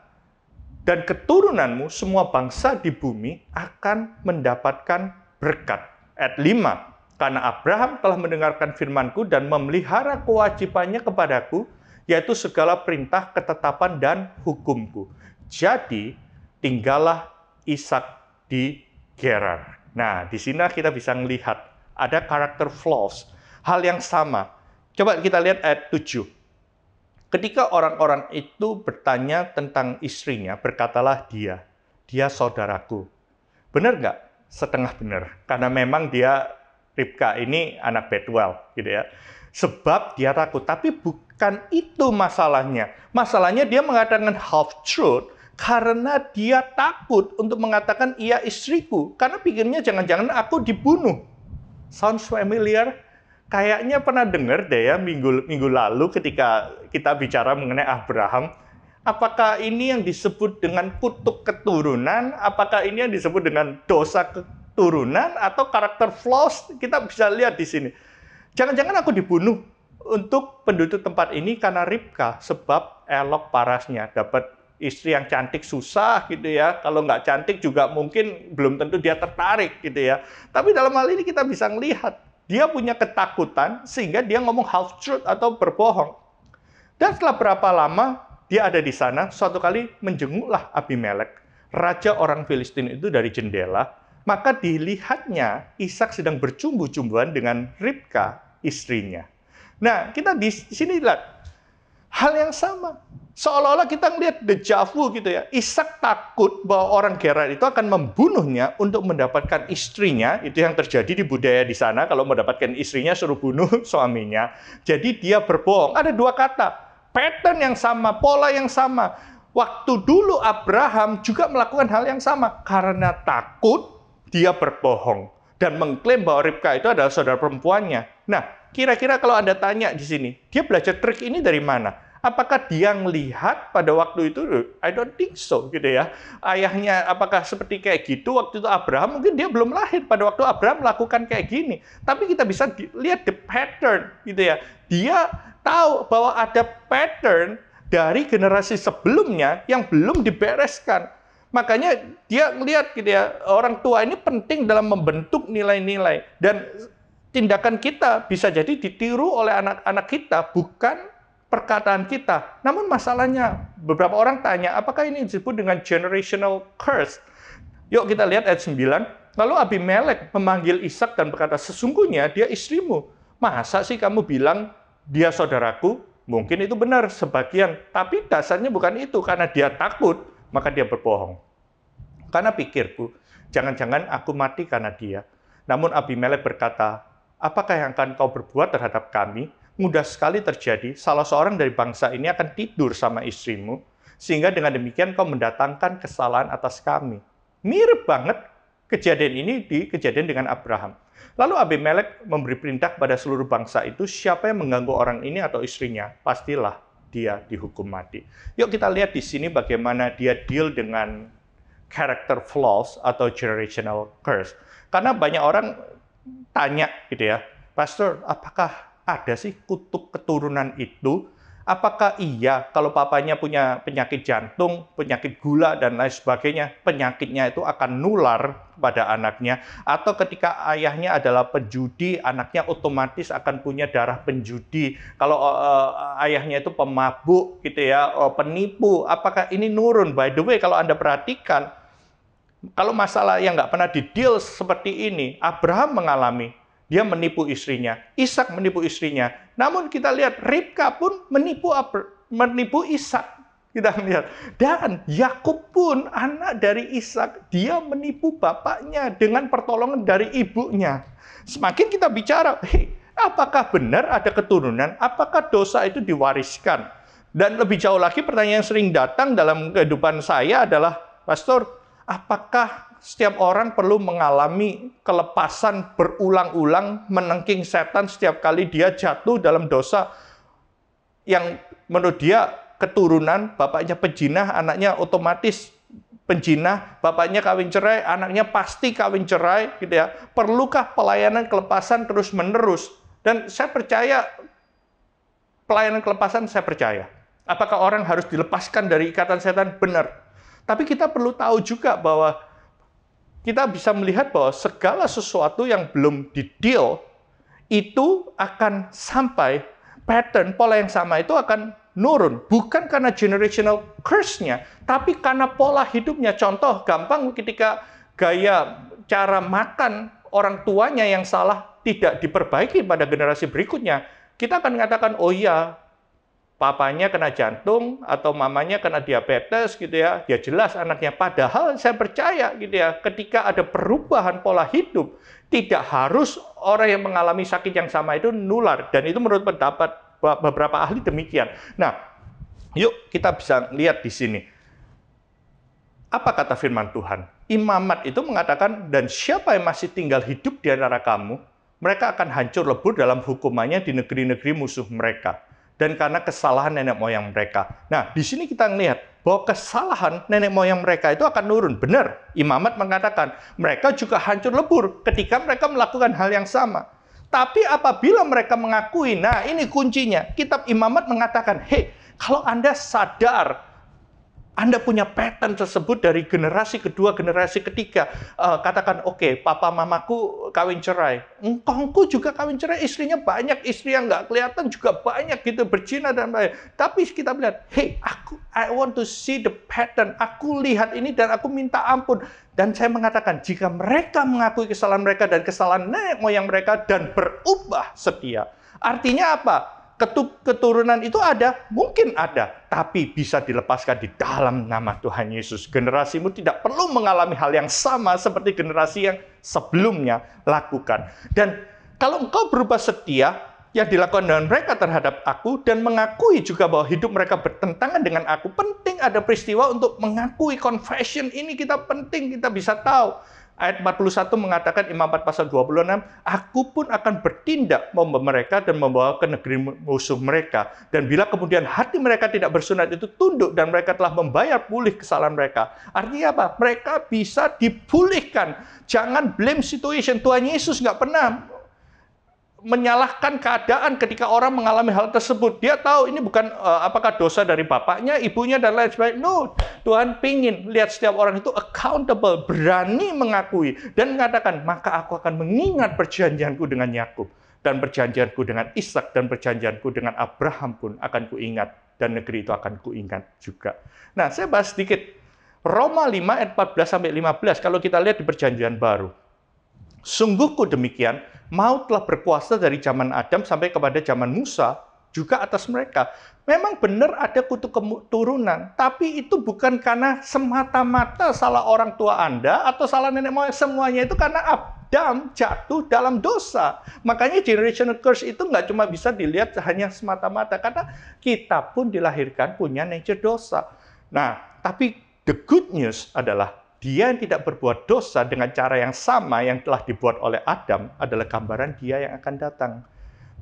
dan keturunanmu semua bangsa di bumi akan mendapatkan berkat. Ayat 5, karena Abraham telah mendengarkan firmanku dan memelihara kewajibannya kepadaku, yaitu segala perintah, ketetapan, dan hukumku. Jadi, tinggallah Ishak di Gerar. Nah, di sini kita bisa melihat ada karakter flaws, hal yang sama. Coba kita lihat ayat 7. Ketika orang-orang itu bertanya tentang istrinya, berkatalah dia saudaraku. Benar nggak? Setengah benar. Karena memang Ribka ini anak Betuel, gitu ya. Sebab dia takut. Tapi bukan itu masalahnya. Masalahnya dia mengatakan half truth karena dia takut untuk mengatakan ia istriku. Karena pikirnya jangan-jangan aku dibunuh. Sounds familiar? Kayaknya pernah dengar deh ya minggu lalu ketika kita bicara mengenai Abraham. Apakah ini yang disebut dengan kutuk keturunan? Apakah ini yang disebut dengan dosa keturunan? Atau karakter flaws? Kita bisa lihat di sini. Jangan-jangan aku dibunuh untuk penduduk tempat ini karena Ribka, sebab elok parasnya. Dapat istri yang cantik susah gitu ya. Kalau nggak cantik juga mungkin belum tentu dia tertarik gitu ya. Tapi dalam hal ini kita bisa melihat, dia punya ketakutan sehingga dia ngomong half truth atau berbohong. Dan setelah berapa lama dia ada di sana, suatu kali menjenguklah Abimelek, raja orang Filistin itu dari jendela, maka dilihatnya Ishak sedang bercumbu-cumbuan dengan Ribka, istrinya. Nah, kita di sini lihat hal yang sama. Seolah-olah kita melihat deja vu gitu ya. Ishak takut bahwa orang Gerar itu akan membunuhnya untuk mendapatkan istrinya. Itu yang terjadi di budaya di sana. Kalau mendapatkan istrinya suruh bunuh suaminya. Jadi dia berbohong. Ada dua kata. Pattern yang sama, pola yang sama. Waktu dulu Abraham juga melakukan hal yang sama. Karena takut, dia berbohong. Dan mengklaim bahwa Ribka itu adalah saudara perempuannya. Nah, kira-kira kalau Anda tanya di sini, dia belajar trik ini dari mana? Apakah dia melihat pada waktu itu? I don't think so, gitu ya. Ayahnya apakah seperti kayak gitu waktu itu Abraham? Mungkin dia belum lahir pada waktu Abraham melakukan kayak gini. Tapi kita bisa lihat the pattern, gitu ya. Dia tahu bahwa ada pattern dari generasi sebelumnya yang belum dibereskan. Makanya dia melihat gitu ya, orang tua ini penting dalam membentuk nilai-nilai. Dan tindakan kita bisa jadi ditiru oleh anak-anak kita, bukan perkataan kita. Namun masalahnya, beberapa orang tanya, apakah ini disebut dengan generational curse? Yuk kita lihat ayat 9. Lalu Abimelek memanggil Ishak dan berkata, sesungguhnya dia istrimu. Masa sih kamu bilang dia saudaraku? Mungkin itu benar sebagian, tapi dasarnya bukan itu. Karena dia takut, maka dia berbohong. Karena pikirku, jangan-jangan aku mati karena dia. Namun Abimelek berkata, apakah yang akan kau berbuat terhadap kami? Mudah sekali terjadi, salah seorang dari bangsa ini akan tidur sama istrimu, sehingga dengan demikian kau mendatangkan kesalahan atas kami. Mirip banget kejadian ini di kejadian dengan Abraham. Lalu Abimelek memberi perintah kepada seluruh bangsa itu, siapa yang mengganggu orang ini atau istrinya, pastilah dia dihukum mati. Yuk kita lihat di sini bagaimana dia deal dengan character flaws atau generational curse. Karena banyak orang tanya gitu ya, Pastor, apakah ada sih kutuk keturunan itu? Apakah iya kalau papanya punya penyakit jantung, penyakit gula, dan lain sebagainya, penyakitnya itu akan nular pada anaknya? Atau ketika ayahnya adalah penjudi, anaknya otomatis akan punya darah penjudi. Kalau ayahnya itu pemabuk, gitu ya, penipu, apakah ini nurun? By the way, kalau Anda perhatikan, kalau masalah yang nggak pernah di-deal seperti ini, Abraham mengalami. Dia menipu istrinya, Ishak menipu istrinya. Namun kita lihat Ribka pun menipu Ishak. Kita lihat. Dan Yakub pun anak dari Ishak, dia menipu bapaknya dengan pertolongan dari ibunya. Semakin kita bicara, apakah benar ada keturunan? Apakah dosa itu diwariskan? Dan lebih jauh lagi pertanyaan yang sering datang dalam kehidupan saya adalah, Pastor, apakah setiap orang perlu mengalami kelepasan berulang-ulang, menengking setan setiap kali dia jatuh dalam dosa yang menurut dia keturunan, bapaknya penjinah, anaknya otomatis penjinah, bapaknya kawin cerai, anaknya pasti kawin cerai, gitu ya. Perlukah pelayanan kelepasan terus-menerus? Dan saya percaya pelayanan kelepasan, saya percaya. Apakah orang harus dilepaskan dari ikatan setan? Benar. Tapi kita perlu tahu juga bahwa kita bisa melihat bahwa segala sesuatu yang belum di-deal itu akan sampai pattern, pola yang sama itu akan nurun. Bukan karena generational curse-nya, tapi karena pola hidupnya. Contoh gampang ketika gaya cara makan orang tuanya yang salah tidak diperbaiki pada generasi berikutnya. Kita akan mengatakan, oh iya, papanya kena jantung atau mamanya kena diabetes gitu ya. Ya jelas anaknya. Padahal saya percaya gitu ya, ketika ada perubahan pola hidup, tidak harus orang yang mengalami sakit yang sama itu nular. Dan itu menurut pendapat beberapa ahli demikian. Nah, yuk kita bisa lihat di sini. Apa kata firman Tuhan? Imamat itu mengatakan, dan siapa yang masih tinggal hidup di antara kamu, mereka akan hancur lebur dalam hukumannya di negeri-negeri musuh mereka. Dan karena kesalahan nenek moyang mereka. Nah, di sini kita melihat bahwa kesalahan nenek moyang mereka itu akan turun. Benar, Imamat mengatakan mereka juga hancur lebur ketika mereka melakukan hal yang sama. Tapi apabila mereka mengakui, nah ini kuncinya. Kitab Imamat mengatakan, hei, kalau Anda sadar Anda punya pattern tersebut dari generasi kedua, generasi ketiga. Katakan, oke, papa mamaku kawin cerai. Engkongku juga kawin cerai, istrinya banyak. Istri yang nggak kelihatan juga banyak gitu, berzina dan lain. Tapi kita melihat, hey, I want to see the pattern. Aku lihat ini dan aku minta ampun. Dan saya mengatakan, jika mereka mengakui kesalahan mereka dan kesalahan nenek moyang mereka dan berubah setia. Artinya apa? Keturunan itu ada, mungkin ada, tapi bisa dilepaskan di dalam nama Tuhan Yesus. Generasimu tidak perlu mengalami hal yang sama seperti generasi yang sebelumnya lakukan. Dan kalau engkau berubah setia, yang dilakukan dengan mereka terhadap aku, dan mengakui juga bahwa hidup mereka bertentangan dengan aku, penting ada peristiwa untuk mengakui confession ini kita bisa tahu. Ayat 41 mengatakan, Imamat pasal 26, aku pun akan bertindak membawa mereka dan membawa ke negeri musuh mereka. Dan bila kemudian hati mereka tidak bersunat itu tunduk dan mereka telah membayar pulih kesalahan mereka. Artinya apa? Mereka bisa dipulihkan. Jangan blame situation. Tuhan Yesus nggak pernah menyalahkan keadaan ketika orang mengalami hal tersebut. Dia tahu ini bukan apakah dosa dari bapaknya, ibunya, dan lain sebagainya. No, Tuhan pingin lihat setiap orang itu accountable, berani mengakui, dan mengatakan, maka aku akan mengingat perjanjianku dengan Yakub, dan perjanjianku dengan Ishak, dan perjanjianku dengan Abraham pun akan kuingat, dan negeri itu akan kuingat juga. Nah, saya bahas sedikit. Roma 5 ayat 14-15, kalau kita lihat di perjanjian baru. Sungguhku demikian, maut telah berkuasa dari zaman Adam sampai kepada zaman Musa, juga atas mereka. Memang benar ada kutuk keturunan, tapi itu bukan karena semata-mata salah orang tua Anda atau salah nenek moyang. Semuanya itu karena Adam jatuh dalam dosa. Makanya generational curse itu nggak cuma bisa dilihat hanya semata-mata, karena kita pun dilahirkan punya nature dosa. Nah, tapi the good news adalah dia yang tidak berbuat dosa dengan cara yang sama yang telah dibuat oleh Adam adalah gambaran dia yang akan datang.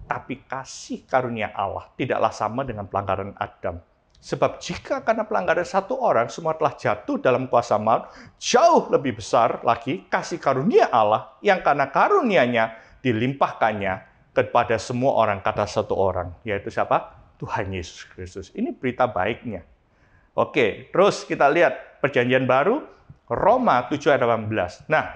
Tapi kasih karunia Allah tidaklah sama dengan pelanggaran Adam. Sebab jika karena pelanggaran satu orang semua telah jatuh dalam kuasa maut, jauh lebih besar lagi kasih karunia Allah yang karena karunianya dilimpahkannya kepada semua orang, kata satu orang. Yaitu siapa? Tuhan Yesus Kristus. Ini berita baiknya. Oke, terus kita lihat perjanjian baru. Roma 7 ayat 18. Nah,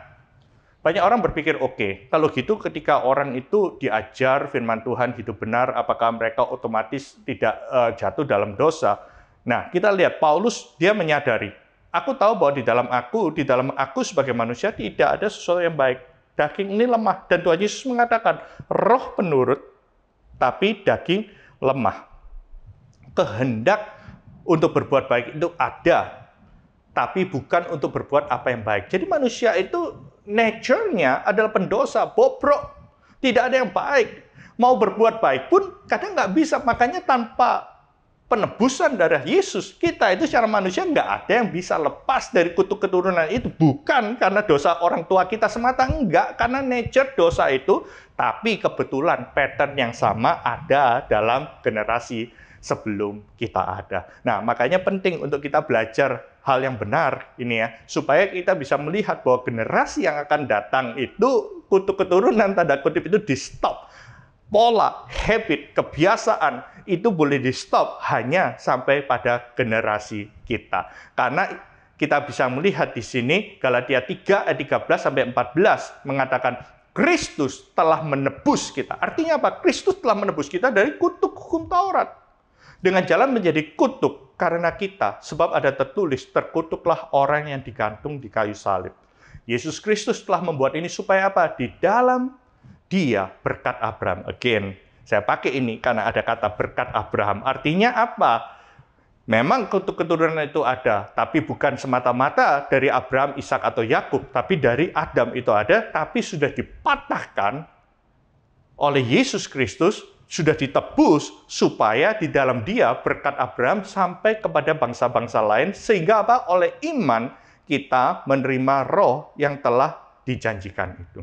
banyak orang berpikir, oke, kalau gitu ketika orang itu diajar firman Tuhan hidup benar, apakah mereka otomatis tidak jatuh dalam dosa? Nah, kita lihat Paulus, dia menyadari, aku tahu bahwa di dalam aku sebagai manusia tidak ada sesuatu yang baik. Daging ini lemah. Dan Tuhan Yesus mengatakan, roh penurut, tapi daging lemah. Kehendak untuk berbuat baik itu ada, tapi bukan untuk berbuat apa yang baik. Jadi manusia itu nature-nya adalah pendosa, bobrok. Tidak ada yang baik. Mau berbuat baik pun kadang nggak bisa. Makanya tanpa penebusan darah Yesus, kita itu secara manusia nggak ada yang bisa lepas dari kutuk keturunan itu. Bukan karena dosa orang tua kita semata, enggak. Karena nature dosa itu, tapi kebetulan pattern yang sama ada dalam generasi sebelum kita ada. Nah, makanya penting untuk kita belajar hal yang benar ini ya, supaya kita bisa melihat bahwa generasi yang akan datang itu kutuk keturunan tanda kutip itu di stop. Pola, habit, kebiasaan itu boleh di stop hanya sampai pada generasi kita. Karena kita bisa melihat di sini Galatia 3 ayat 13 sampai 14 mengatakan Kristus telah menebus kita. Artinya apa? Kristus telah menebus kita dari kutuk hukum Taurat. Dengan jalan menjadi kutuk karena kita, sebab ada tertulis, terkutuklah orang yang digantung di kayu salib. Yesus Kristus telah membuat ini supaya apa? Di dalam Dia berkat Abraham. Again, saya pakai ini karena ada kata berkat Abraham. Artinya apa? Memang keturunan itu ada, tapi bukan semata-mata dari Abraham, Ishak atau Yakub, tapi dari Adam itu ada, tapi sudah dipatahkan oleh Yesus Kristus, sudah ditebus supaya di dalam Dia berkat Abraham sampai kepada bangsa-bangsa lain, sehingga apa? Oleh iman kita menerima roh yang telah dijanjikan itu.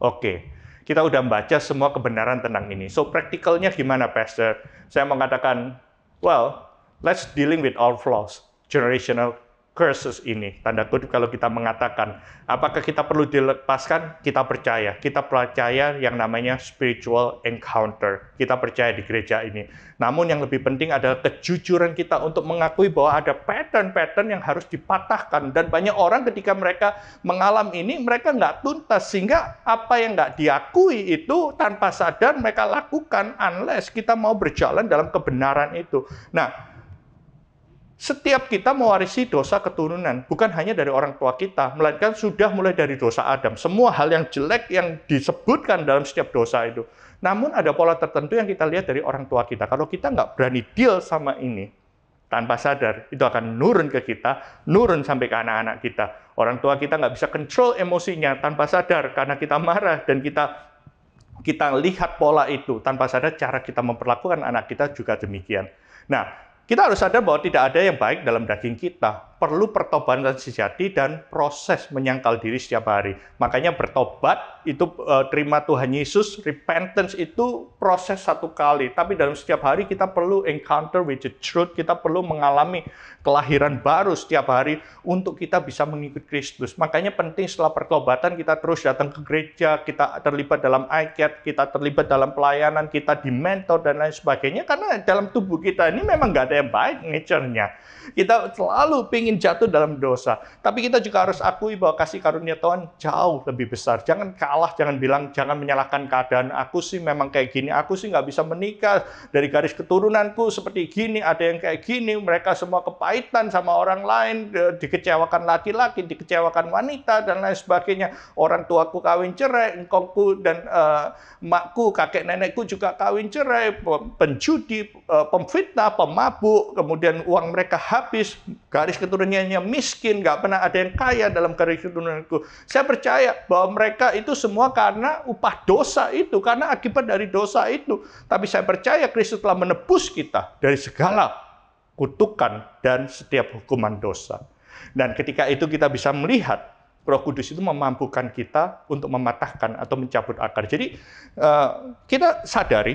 Oke, kita udah baca semua kebenaran tentang ini. So, praktikalnya gimana, Pastor? Saya mengatakan, well, let's dealing with all flaws, generational curses ini. Tanda kutip kalau kita mengatakan, apakah kita perlu dilepaskan? Kita percaya yang namanya spiritual encounter. Kita percaya di gereja ini. Namun yang lebih penting adalah kejujuran kita untuk mengakui bahwa ada pattern-pattern yang harus dipatahkan. Dan banyak orang ketika mereka mengalami ini, mereka nggak tuntas. Sehingga apa yang nggak diakui itu tanpa sadar mereka lakukan unless kita mau berjalan dalam kebenaran itu. Nah, setiap kita mewarisi dosa keturunan, bukan hanya dari orang tua kita, melainkan sudah mulai dari dosa Adam. Semua hal yang jelek yang disebutkan dalam setiap dosa itu. Namun ada pola tertentu yang kita lihat dari orang tua kita. Kalau kita nggak berani deal sama ini, tanpa sadar, itu akan nurun ke kita, nurun sampai ke anak-anak kita. Orang tua kita nggak bisa kontrol emosinya tanpa sadar, karena kita marah, dan kita lihat pola itu. Tanpa sadar, cara kita memperlakukan anak kita juga demikian. Nah, kita harus sadar bahwa tidak ada yang baik dalam daging kita. Perlu pertobatan sejati dan proses menyangkal diri setiap hari. Makanya bertobat, itu terima Tuhan Yesus, repentance itu proses satu kali. Tapi dalam setiap hari kita perlu encounter with the truth, kita perlu mengalami kelahiran baru setiap hari untuk kita bisa mengikuti Kristus. Makanya penting setelah pertobatan kita terus datang ke gereja, kita terlibat dalam ICAT, kita terlibat dalam pelayanan, kita di-mentor dan lain sebagainya. Karena dalam tubuh kita ini memang nggak ada yang baik nature-nya. Kita selalu ingin jatuh dalam dosa. Tapi kita juga harus akui bahwa kasih karunia Tuhan jauh lebih besar. Jangan kalah, jangan menyalahkan keadaan. Aku sih memang kayak gini, aku sih nggak bisa menikah. Dari garis keturunanku seperti gini, ada yang kayak gini. Mereka semua kepahitan sama orang lain, dikecewakan laki-laki, dikecewakan wanita, dan lain sebagainya. Orang tuaku kawin cerai, engkongku dan makku, kakek nenekku juga kawin cerai, penjudi, pemfitnah, pemabuk, kemudian uang mereka habis, garis keturunannya miskin, nggak pernah ada yang kaya dalam garis keturunanku. Saya percaya bahwa mereka itu semua karena upah dosa itu, karena akibat dari dosa itu. Tapi saya percaya Kristus telah menebus kita dari segala kutukan dan setiap hukuman dosa. Dan ketika itu kita bisa melihat Roh Kudus itu memampukan kita untuk mematahkan atau mencabut akar. Jadi kita sadari,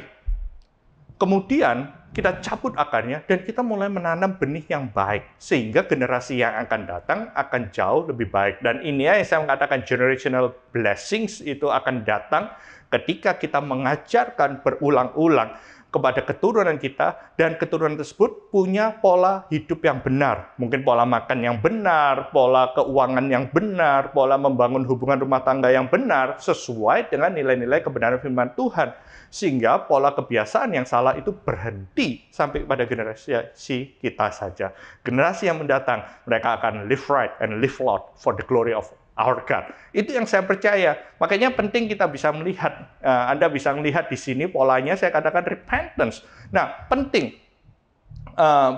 kemudian kita cabut akarnya dan kita mulai menanam benih yang baik. Sehingga generasi yang akan datang akan jauh lebih baik. Dan ini yang saya mengatakan generational blessings itu akan datang ketika kita mengajarkan berulang-ulang kepada keturunan kita, dan keturunan tersebut punya pola hidup yang benar. Mungkin pola makan yang benar, pola keuangan yang benar, pola membangun hubungan rumah tangga yang benar, sesuai dengan nilai-nilai kebenaran firman Tuhan. Sehingga pola kebiasaan yang salah itu berhenti sampai pada generasi kita saja. Generasi yang mendatang, mereka akan live right and live loud for the glory of our God. Itu yang saya percaya. Makanya penting kita bisa melihat. Anda bisa melihat di sini polanya, saya katakan repentance. Nah, penting.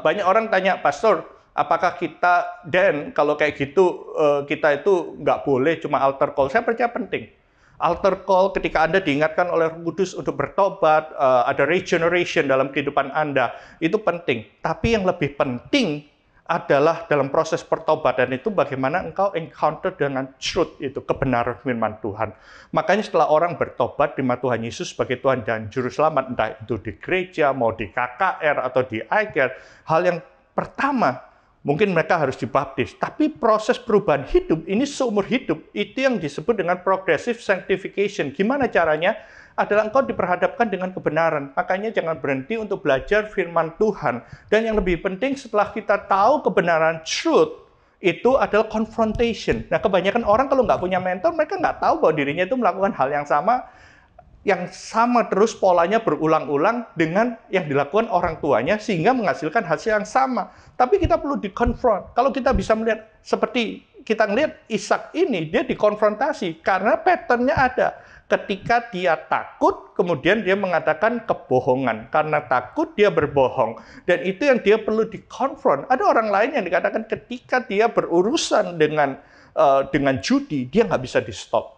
Banyak orang tanya, Pastor, apakah kita, Dan, kalau kayak gitu, kita itu nggak boleh cuma altar call. Saya percaya penting. Altar call ketika Anda diingatkan oleh Roh Kudus untuk bertobat, ada regeneration dalam kehidupan Anda, itu penting. Tapi yang lebih penting adalah dalam proses pertobatan itu bagaimana engkau encounter dengan truth itu, kebenaran firman Tuhan. Makanya setelah orang bertobat terima Tuhan Yesus sebagai Tuhan dan Juru Selamat, entah itu di gereja, mau di KKR atau di iCare, hal yang pertama mungkin mereka harus dibaptis. Tapi proses perubahan hidup ini seumur hidup, itu yang disebut dengan progressive sanctification. Gimana caranya? Adalah engkau diperhadapkan dengan kebenaran. Makanya jangan berhenti untuk belajar firman Tuhan. Dan yang lebih penting setelah kita tahu kebenaran truth, itu adalah confrontation. Nah, kebanyakan orang kalau nggak punya mentor, mereka nggak tahu bahwa dirinya itu melakukan hal yang sama. yang sama terus polanya berulang-ulang dengan yang dilakukan orang tuanya sehingga menghasilkan hasil yang sama. Tapi kita perlu dikonfront. Kalau kita bisa melihat seperti kita melihat Ishak ini, dia dikonfrontasi karena patternnya ada. Ketika dia takut, kemudian dia mengatakan kebohongan. Karena takut, dia berbohong. Dan itu yang dia perlu dikonfront. Ada orang lain yang dikatakan ketika dia berurusan dengan judi, dia nggak bisa di-stop.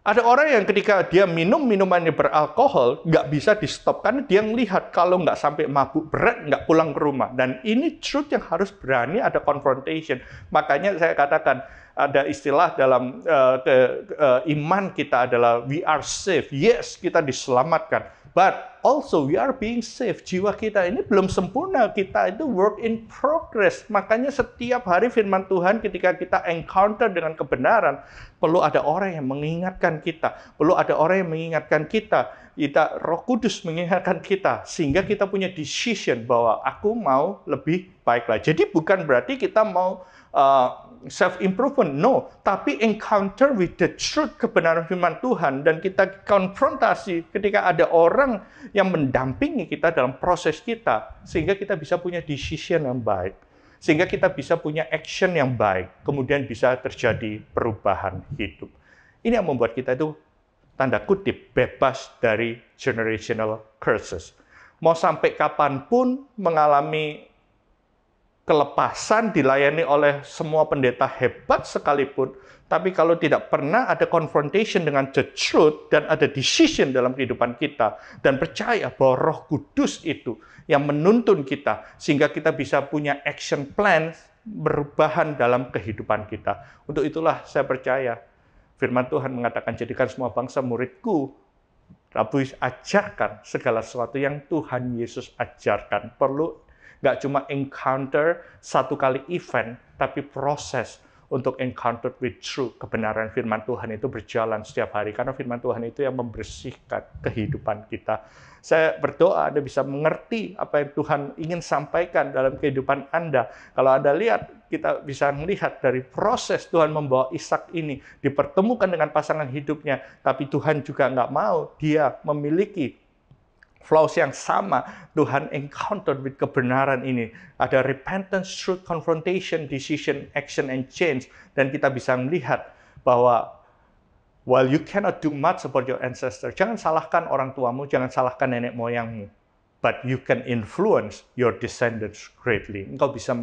Ada orang yang ketika dia minum minumannya beralkohol, nggak bisa di-stop. Karena dia melihat kalau nggak sampai mabuk berat, nggak pulang ke rumah. Dan ini truth yang harus berani ada confrontation. Makanya saya katakan, ada istilah dalam iman kita adalah we are safe. Yes, kita diselamatkan. But also we are being safe. Jiwa kita ini belum sempurna. Kita itu work in progress. Makanya setiap hari firman Tuhan ketika kita encounter dengan kebenaran, perlu ada orang yang mengingatkan kita. Perlu ada orang yang mengingatkan kita. Roh Kudus mengingatkan kita. Sehingga kita punya decision bahwa aku mau lebih baik lagi. Jadi bukan berarti kita mau self-improvement, no. Tapi encounter with the truth, kebenaran firman Tuhan, dan kita konfrontasi ketika ada orang yang mendampingi kita dalam proses kita, sehingga kita bisa punya decision yang baik, sehingga kita bisa punya action yang baik, kemudian bisa terjadi perubahan hidup. Ini yang membuat kita itu, tanda kutip, bebas dari generational curses. Mau sampai kapanpun mengalami kelepasan, dilayani oleh semua pendeta hebat sekalipun, tapi kalau tidak pernah ada confrontation dengan the truth dan ada decision dalam kehidupan kita, dan percaya bahwa Roh Kudus itu yang menuntun kita, sehingga kita bisa punya action plan perubahan dalam kehidupan kita. Untuk itulah saya percaya firman Tuhan mengatakan, jadikan semua bangsa muridku. Rabu ajarkan segala sesuatu yang Tuhan Yesus ajarkan. Perlu nggak cuma encounter satu kali event, tapi proses untuk encounter with truth. Kebenaran firman Tuhan itu berjalan setiap hari, karena firman Tuhan itu yang membersihkan kehidupan kita. Saya berdoa Anda bisa mengerti apa yang Tuhan ingin sampaikan dalam kehidupan Anda. Kalau Anda lihat, kita bisa melihat dari proses Tuhan membawa Ishak ini, dipertemukan dengan pasangan hidupnya, tapi Tuhan juga nggak mau dia memiliki flaws yang sama. Tuhan encounter with kebenaran ini. Ada repentance, truth, confrontation, decision, action, and change. Dan kita bisa melihat bahwa while you cannot do much about your ancestor, jangan salahkan orang tuamu, jangan salahkan nenek moyangmu. But you can influence your descendants greatly. Engkau bisa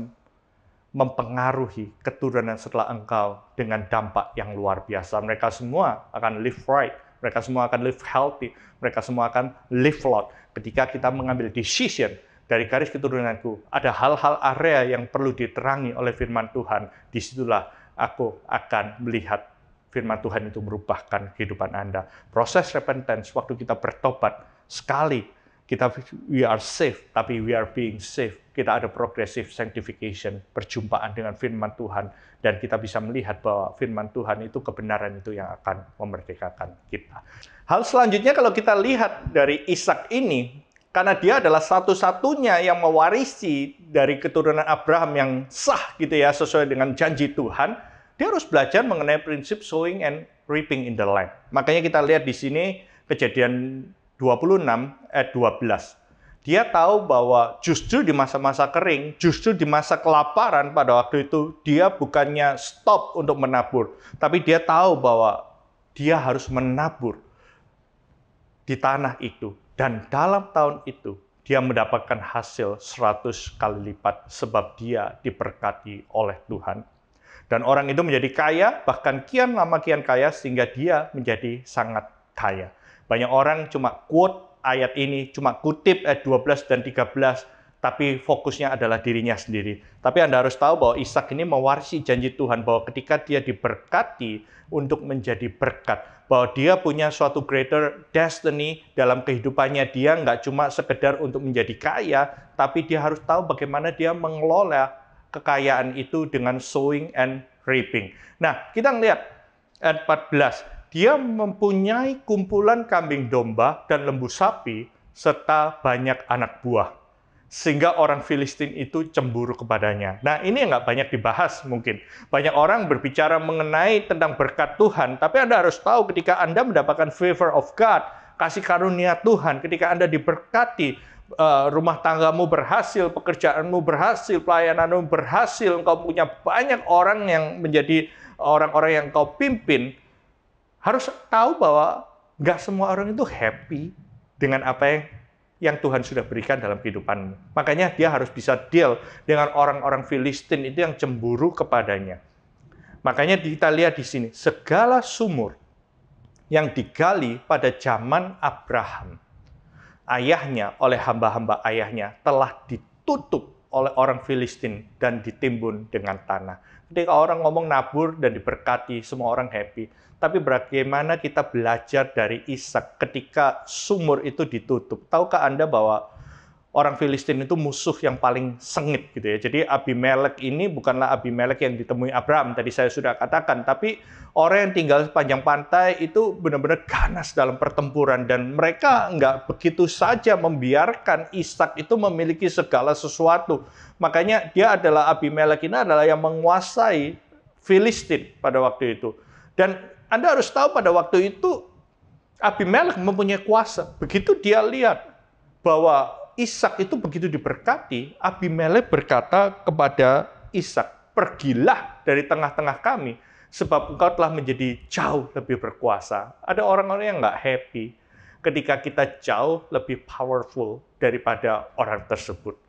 mempengaruhi keturunan setelah engkau dengan dampak yang luar biasa. Mereka semua akan live right. Mereka semua akan live healthy. Mereka semua akan live long. Ketika kita mengambil decision dari garis keturunanku, ada hal-hal area yang perlu diterangi oleh firman Tuhan. Disitulah aku akan melihat firman Tuhan itu merubahkan kehidupan Anda. Proses repentance, waktu kita bertobat, sekali we are safe, tapi we are being safe. Kita ada progressive sanctification, perjumpaan dengan firman Tuhan, dan kita bisa melihat bahwa firman Tuhan itu kebenaran itu yang akan memerdekakan kita. Hal selanjutnya kalau kita lihat dari Ishak ini, karena dia adalah satu-satunya yang mewarisi dari keturunan Abraham yang sah gitu ya, sesuai dengan janji Tuhan, dia harus belajar mengenai prinsip sowing and reaping in the land. Makanya kita lihat di sini Kejadian 26 ayat 12. Dia tahu bahwa justru di masa-masa kering, justru di masa kelaparan pada waktu itu, dia bukannya stop untuk menabur. Tapi dia tahu bahwa dia harus menabur di tanah itu. Dan dalam tahun itu, dia mendapatkan hasil 100 kali lipat sebab dia diberkati oleh Tuhan. Dan orang itu menjadi kaya, bahkan kian lama kian kaya, sehingga dia menjadi sangat kaya. Banyak orang cuma quote ayat ini, cuma kutip ayat 12 dan 13, tapi fokusnya adalah dirinya sendiri. Tapi Anda harus tahu bahwa Ishak ini mewarisi janji Tuhan, bahwa ketika dia diberkati untuk menjadi berkat, bahwa dia punya suatu greater destiny dalam kehidupannya. Dia nggak cuma sekedar untuk menjadi kaya, tapi dia harus tahu bagaimana dia mengelola kekayaan itu dengan sowing and reaping. Nah, kita lihat ayat 14. Dia mempunyai kumpulan kambing domba dan lembu sapi, serta banyak anak buah. Sehingga orang Filistin itu cemburu kepadanya. Nah, ini yang nggak banyak dibahas mungkin. Banyak orang berbicara mengenai tentang berkat Tuhan, tapi Anda harus tahu ketika Anda mendapatkan favor of God, kasih karunia Tuhan, ketika Anda diberkati, rumah tanggamu berhasil, pekerjaanmu berhasil, pelayananmu berhasil, engkau punya banyak orang yang menjadi orang-orang yang kau pimpin, harus tahu bahwa nggak semua orang itu happy dengan apa yang Tuhan sudah berikan dalam kehidupanmu. Makanya dia harus bisa deal dengan orang-orang Filistin itu yang cemburu kepadanya. Makanya kita lihat di sini, segala sumur yang digali pada zaman Abraham, ayahnya, oleh hamba-hamba ayahnya, telah ditutup oleh orang Filistin dan ditimbun dengan tanah. Ketika orang ngomong nabur dan diberkati, semua orang happy. Tapi bagaimana kita belajar dari Ishak ketika sumur itu ditutup? Tahukah Anda bahwa orang Filistin itu musuh yang paling sengit gitu ya. Jadi Abimelek ini bukanlah Abimelek yang ditemui Abraham, tadi saya sudah katakan, tapi orang yang tinggal sepanjang pantai itu benar-benar ganas dalam pertempuran, dan mereka nggak begitu saja membiarkan Ishak itu memiliki segala sesuatu. Makanya dia adalah, Abimelek ini adalah yang menguasai Filistin pada waktu itu. Dan Anda harus tahu pada waktu itu Abimelek mempunyai kuasa. Begitu dia lihat bahwa Ishak itu begitu diberkati, Abimelek berkata kepada Ishak, "Pergilah dari tengah-tengah kami, sebab engkau telah menjadi jauh lebih berkuasa." Ada orang-orang yang nggak happy ketika kita jauh lebih powerful daripada orang tersebut.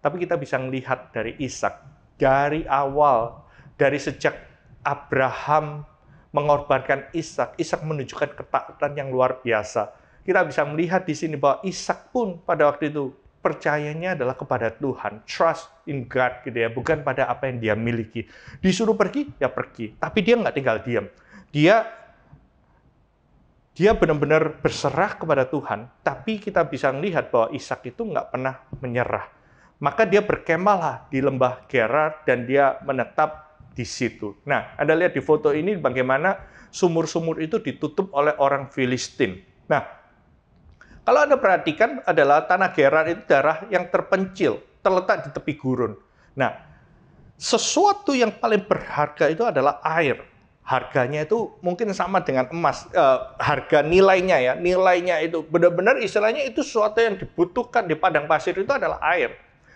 Tapi kita bisa melihat dari Ishak, dari awal, dari sejak Abraham mengorbankan Ishak, Ishak menunjukkan ketaatan yang luar biasa. Kita bisa melihat di sini bahwa Ishak pun pada waktu itu percayanya adalah kepada Tuhan, trust in God gitu ya, bukan pada apa yang dia miliki. Disuruh pergi, ya pergi. Tapi dia nggak tinggal diam. Dia benar-benar berserah kepada Tuhan, tapi kita bisa melihat bahwa Ishak itu nggak pernah menyerah. Maka dia berkemahlah di lembah Gerar dan dia menetap di situ. Nah, Anda lihat di foto ini bagaimana sumur-sumur itu ditutup oleh orang Filistin. Nah, kalau Anda perhatikan adalah tanah Gerar itu daerah yang terpencil, terletak di tepi gurun. Nah, sesuatu yang paling berharga itu adalah air. Harganya itu mungkin sama dengan emas. Harga nilainya ya, nilainya itu benar-benar istilahnya itu sesuatu yang dibutuhkan di padang pasir itu adalah air.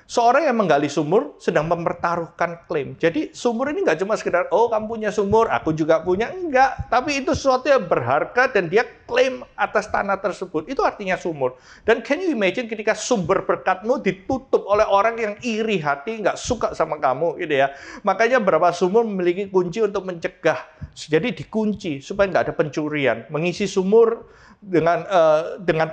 Seorang yang menggali sumur sedang mempertaruhkan klaim. Jadi sumur ini nggak cuma sekedar, oh kamu punya sumur, aku juga punya. Enggak. Tapi itu sesuatu yang berharga dan dia klaim atas tanah tersebut. Itu artinya sumur. Dan can you imagine ketika sumber berkatmu ditutup oleh orang yang iri hati, nggak suka sama kamu gitu ya. Makanya beberapa sumur memiliki kunci untuk mencegah. Jadi dikunci supaya nggak ada pencurian. Mengisi sumur dengan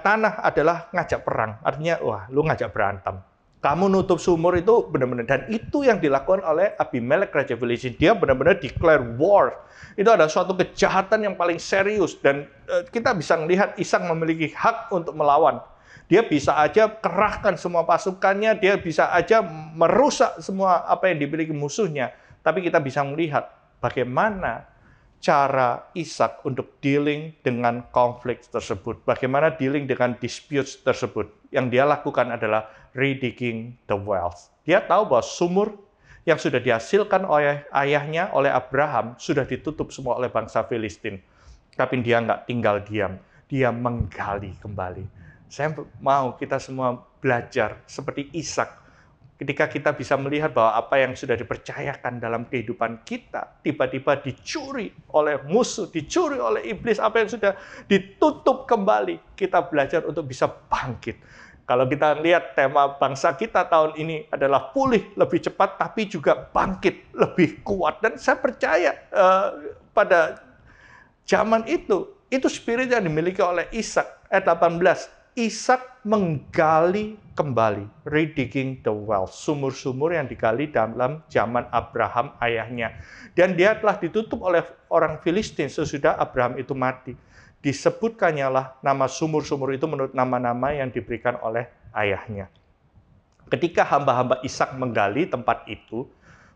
tanah adalah ngajak perang. Artinya, wah lu ngajak berantem. Kamu nutup sumur itu benar-benar, dan itu yang dilakukan oleh Abimelek Raja Filistin. Dia benar-benar declare war. Itu adalah suatu kejahatan yang paling serius, dan kita bisa melihat Ishak memiliki hak untuk melawan. Dia bisa aja kerahkan semua pasukannya, dia bisa aja merusak semua apa yang dimiliki musuhnya. Tapi kita bisa melihat bagaimana cara Ishak untuk dealing dengan konflik tersebut. Bagaimana dealing dengan disputes tersebut. Yang dia lakukan adalah redigging the wells. Dia tahu bahwa sumur yang sudah dihasilkan oleh ayahnya, oleh Abraham, sudah ditutup semua oleh bangsa Filistin. Tapi dia nggak tinggal diam. Dia menggali kembali. Saya mau kita semua belajar seperti Ishak. Ketika kita bisa melihat bahwa apa yang sudah dipercayakan dalam kehidupan kita tiba-tiba dicuri oleh musuh, dicuri oleh iblis, apa yang sudah ditutup kembali, kita belajar untuk bisa bangkit. Kalau kita lihat tema bangsa kita tahun ini adalah pulih lebih cepat, tapi juga bangkit lebih kuat. Dan saya percaya pada zaman itu spirit yang dimiliki oleh Ishak. Ayat 18. Ishak menggali kembali, redigging the wells, sumur-sumur yang digali dalam zaman Abraham ayahnya. Dan dia telah ditutup oleh orang Filistin sesudah Abraham itu mati. Disebutkannya lah nama sumur-sumur itu menurut nama-nama yang diberikan oleh ayahnya. Ketika hamba-hamba Ishak menggali tempat itu,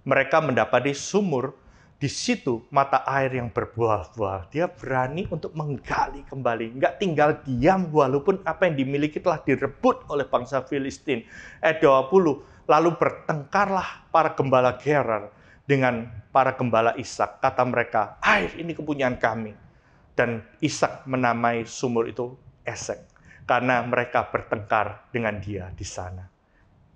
mereka mendapati sumur. Di situ mata air yang berbuah-buah. Dia berani untuk menggali kembali. Nggak tinggal diam walaupun apa yang dimiliki telah direbut oleh bangsa Filistin. Ayat 20. Lalu bertengkarlah para gembala Gerar dengan para gembala Ishak. Kata mereka, air ini kepunyaan kami. Dan Ishak menamai sumur itu Esek, karena mereka bertengkar dengan dia di sana.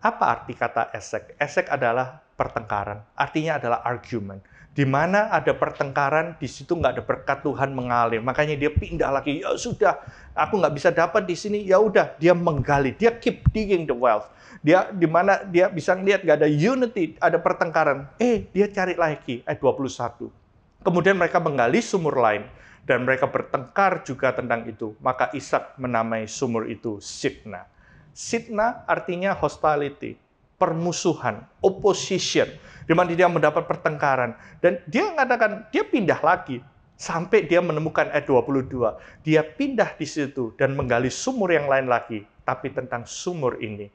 Apa arti kata esek? Esek adalah pertengkaran, artinya adalah argument. Di mana ada pertengkaran, di situ nggak ada berkat Tuhan mengalir. Makanya dia pindah lagi, ya sudah, aku nggak bisa dapat di sini, ya udah, dia menggali, dia keep digging the wealth. Dia di mana dia bisa lihat nggak ada unity, ada pertengkaran. Dia cari lagi, ayat 21. Kemudian mereka menggali sumur lain, dan mereka bertengkar juga tentang itu. Maka Ishak menamai sumur itu Sitna. Sitna artinya hostility, permusuhan, opposition, di mana dia mendapat pertengkaran. Dan dia mengatakan, dia pindah lagi, sampai dia menemukan ayat 22. Dia pindah di situ dan menggali sumur yang lain lagi. Tapi tentang sumur ini,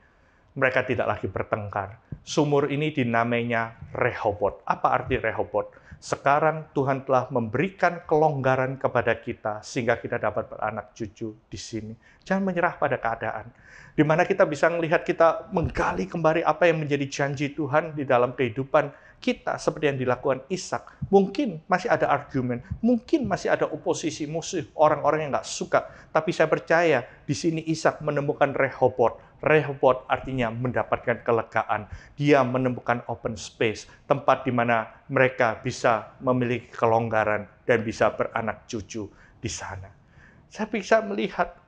mereka tidak lagi bertengkar. Sumur ini dinamainya Rehobot. Apa arti Rehobot? Sekarang Tuhan telah memberikan kelonggaran kepada kita sehingga kita dapat beranak cucu di sini. Jangan menyerah pada keadaan. Di mana kita bisa melihat kita menggali kembali apa yang menjadi janji Tuhan di dalam kehidupan kita seperti yang dilakukan Ishak. Mungkin masih ada argumen, mungkin masih ada oposisi musuh, orang-orang yang nggak suka. Tapi saya percaya di sini Ishak menemukan Rehobot. Rehobot artinya mendapatkan kelegaan. Dia menemukan open space, tempat di mana mereka bisa memiliki kelonggaran dan bisa beranak cucu di sana. Saya bisa melihat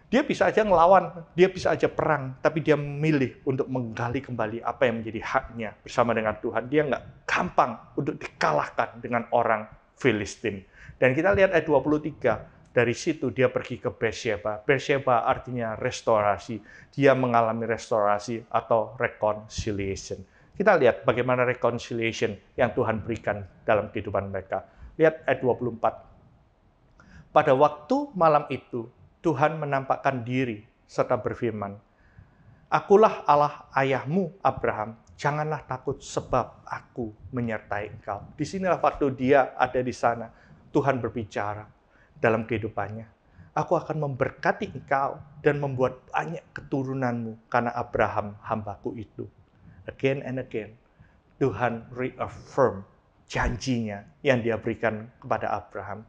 dia bisa aja ngelawan, dia bisa aja perang, tapi dia memilih untuk menggali kembali apa yang menjadi haknya bersama dengan Tuhan. Dia nggak gampang untuk dikalahkan dengan orang Filistin. Dan kita lihat ayat 23, dari situ dia pergi ke Beersheba. Beersheba artinya restorasi. Dia mengalami restorasi atau reconciliation. Kita lihat bagaimana reconciliation yang Tuhan berikan dalam kehidupan mereka. Lihat ayat 24. Pada waktu malam itu, Tuhan menampakkan diri serta berfirman, "Akulah Allah ayahmu Abraham, janganlah takut sebab aku menyertai engkau." Disinilah waktu dia ada di sana, Tuhan berbicara dalam kehidupannya. "Aku akan memberkati engkau dan membuat banyak keturunanmu karena Abraham hambaku itu." Again and again, Tuhan reaffirm janjinya yang dia berikan kepada Abraham.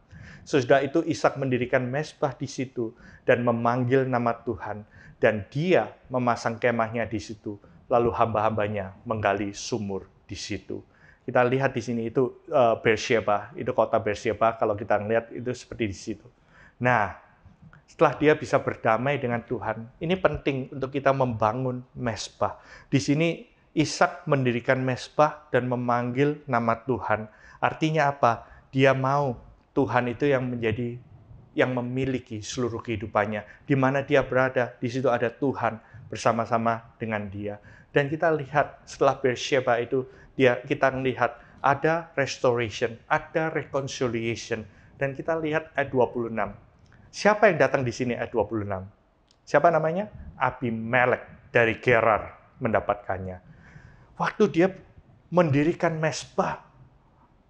Sesudah itu Ishak mendirikan mezbah di situ dan memanggil nama Tuhan. Dan dia memasang kemahnya di situ. Lalu hamba-hambanya menggali sumur di situ. Kita lihat di sini itu Beersheba, itu kota Beersheba. Kalau kita lihat itu seperti di situ. Nah, setelah dia bisa berdamai dengan Tuhan, ini penting untuk kita membangun mezbah. Di sini Ishak mendirikan mezbah dan memanggil nama Tuhan. Artinya apa? Dia mau Tuhan itu yang memiliki seluruh kehidupannya. Di mana dia berada, di situ ada Tuhan bersama-sama dengan dia. Dan kita lihat setelah Beersheba itu, kita melihat ada restoration, ada reconciliation. Dan kita lihat ayat 26. Siapa yang datang di sini ayat 26? Siapa namanya? Abimelek dari Gerar mendapatkannya. Waktu dia mendirikan mezbah,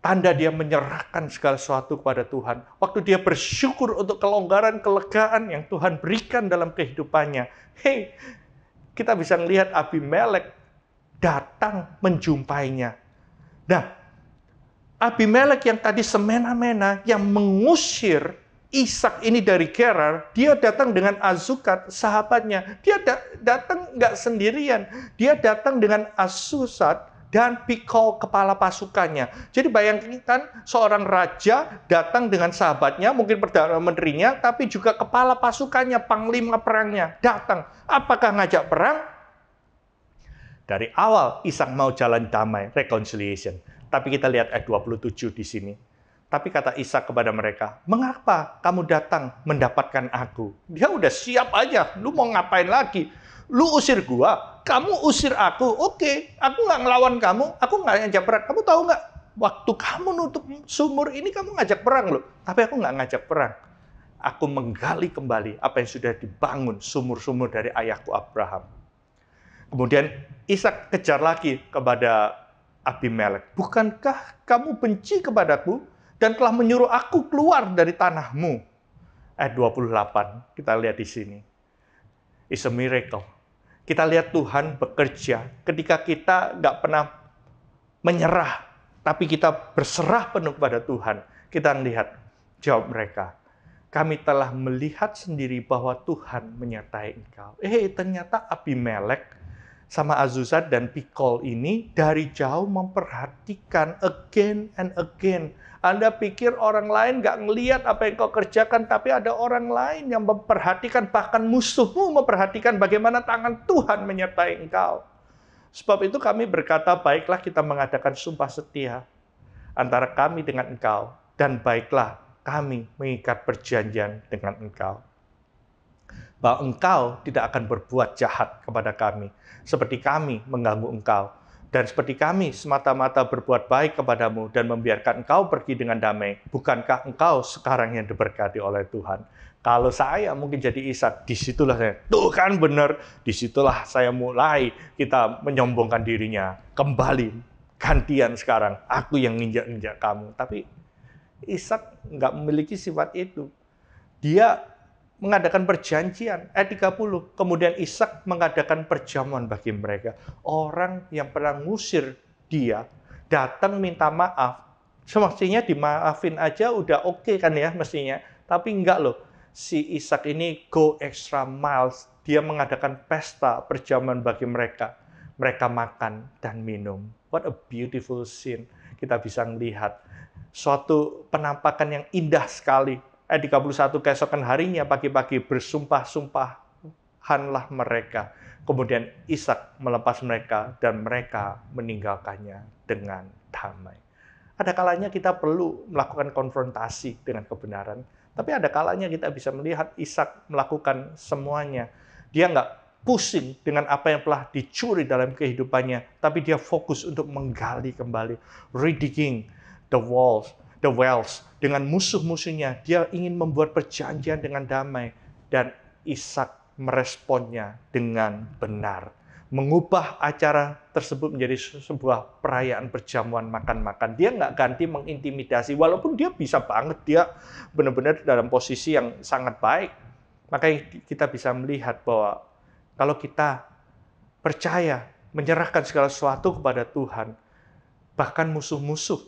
tanda dia menyerahkan segala sesuatu kepada Tuhan. Waktu dia bersyukur untuk kelonggaran, kelegaan yang Tuhan berikan dalam kehidupannya. Kita bisa melihat Abimelek datang menjumpainya. Nah, Abimelek yang tadi semena-mena, yang mengusir Ishak ini dari Gerar, dia datang dengan Azukat, sahabatnya. Dia datang nggak sendirian. Dia datang dengan Asusat dan Pikol, kepala pasukannya. Jadi bayangkan seorang raja datang dengan sahabatnya, mungkin Perdana Menterinya, tapi juga kepala pasukannya, panglima perangnya, datang. Apakah ngajak perang? Dari awal Ishak mau jalan damai, reconciliation. Tapi kita lihat ayat 27 di sini. Tapi kata Ishak kepada mereka, "Mengapa kamu datang mendapatkan aku?" Dia udah siap aja, lu mau ngapain lagi? Lu usir gua, kamu usir aku, oke, aku nggak ngelawan kamu, aku nggak ngajak perang. Kamu tahu nggak, waktu kamu nutup sumur ini, kamu ngajak perang loh. Tapi aku nggak ngajak perang. Aku menggali kembali apa yang sudah dibangun, sumur-sumur dari ayahku Abraham. Kemudian Ishak kejar lagi kepada Abimelek. "Bukankah kamu benci kepadaku dan telah menyuruh aku keluar dari tanahmu?" Ayat 28, kita lihat di sini. It's a miracle. Kita lihat Tuhan bekerja ketika kita nggak pernah menyerah, tapi kita berserah penuh kepada Tuhan. Kita lihat jawab mereka. kami telah melihat sendiri bahwa Tuhan menyertai engkau. Ternyata Abimelek sama Azuzat dan Pikol ini dari jauh memperhatikan again and again. Anda pikir orang lain nggak ngelihat apa yang kau kerjakan, tapi ada orang lain yang memperhatikan, bahkan musuhmu memperhatikan bagaimana tangan Tuhan menyertai engkau. Sebab itu kami berkata, baiklah kita mengadakan sumpah setia antara kami dengan engkau, dan baiklah kami mengikat perjanjian dengan engkau. Bahwa engkau tidak akan berbuat jahat kepada kami, seperti kami mengganggu engkau. Dan seperti kami semata-mata berbuat baik kepadamu dan membiarkan engkau pergi dengan damai. Bukankah engkau sekarang yang diberkati oleh Tuhan? Kalau saya mungkin jadi Ishak, disitulah saya, tuh kan benar, disitulah saya mulai kita menyombongkan dirinya. Kembali, gantian sekarang, aku yang nginjak-nginjak kamu. Tapi Ishak nggak memiliki sifat itu. Dia mengadakan perjanjian, ayat 30. Kemudian Ishak mengadakan perjamuan bagi mereka. Orang yang pernah ngusir dia, datang minta maaf. Semestinya dimaafin aja udah oke kan ya mestinya. Tapi enggak loh. Si Ishak ini go extra miles. Dia mengadakan pesta perjamuan bagi mereka. Mereka makan dan minum. What a beautiful scene. Kita bisa melihat suatu penampakan yang indah sekali. Ayat 31, keesokan harinya pagi-pagi bersumpah-sumpahanlah mereka. Kemudian Ishak melepas mereka dan mereka meninggalkannya dengan damai. Ada kalanya kita perlu melakukan konfrontasi dengan kebenaran. Tapi ada kalanya kita bisa melihat Ishak melakukan semuanya. Dia nggak pusing dengan apa yang telah dicuri dalam kehidupannya. Tapi dia fokus untuk menggali kembali. Redigging the wells, dengan musuh-musuhnya. Dia ingin membuat perjanjian dengan damai. Dan Ishak meresponnya dengan benar. Mengubah acara tersebut menjadi sebuah perayaan perjamuan makan-makan. Dia nggak ganti mengintimidasi, walaupun dia bisa banget, dia benar-benar dalam posisi yang sangat baik. Makanya kita bisa melihat bahwa kalau kita percaya, menyerahkan segala sesuatu kepada Tuhan, bahkan musuh-musuh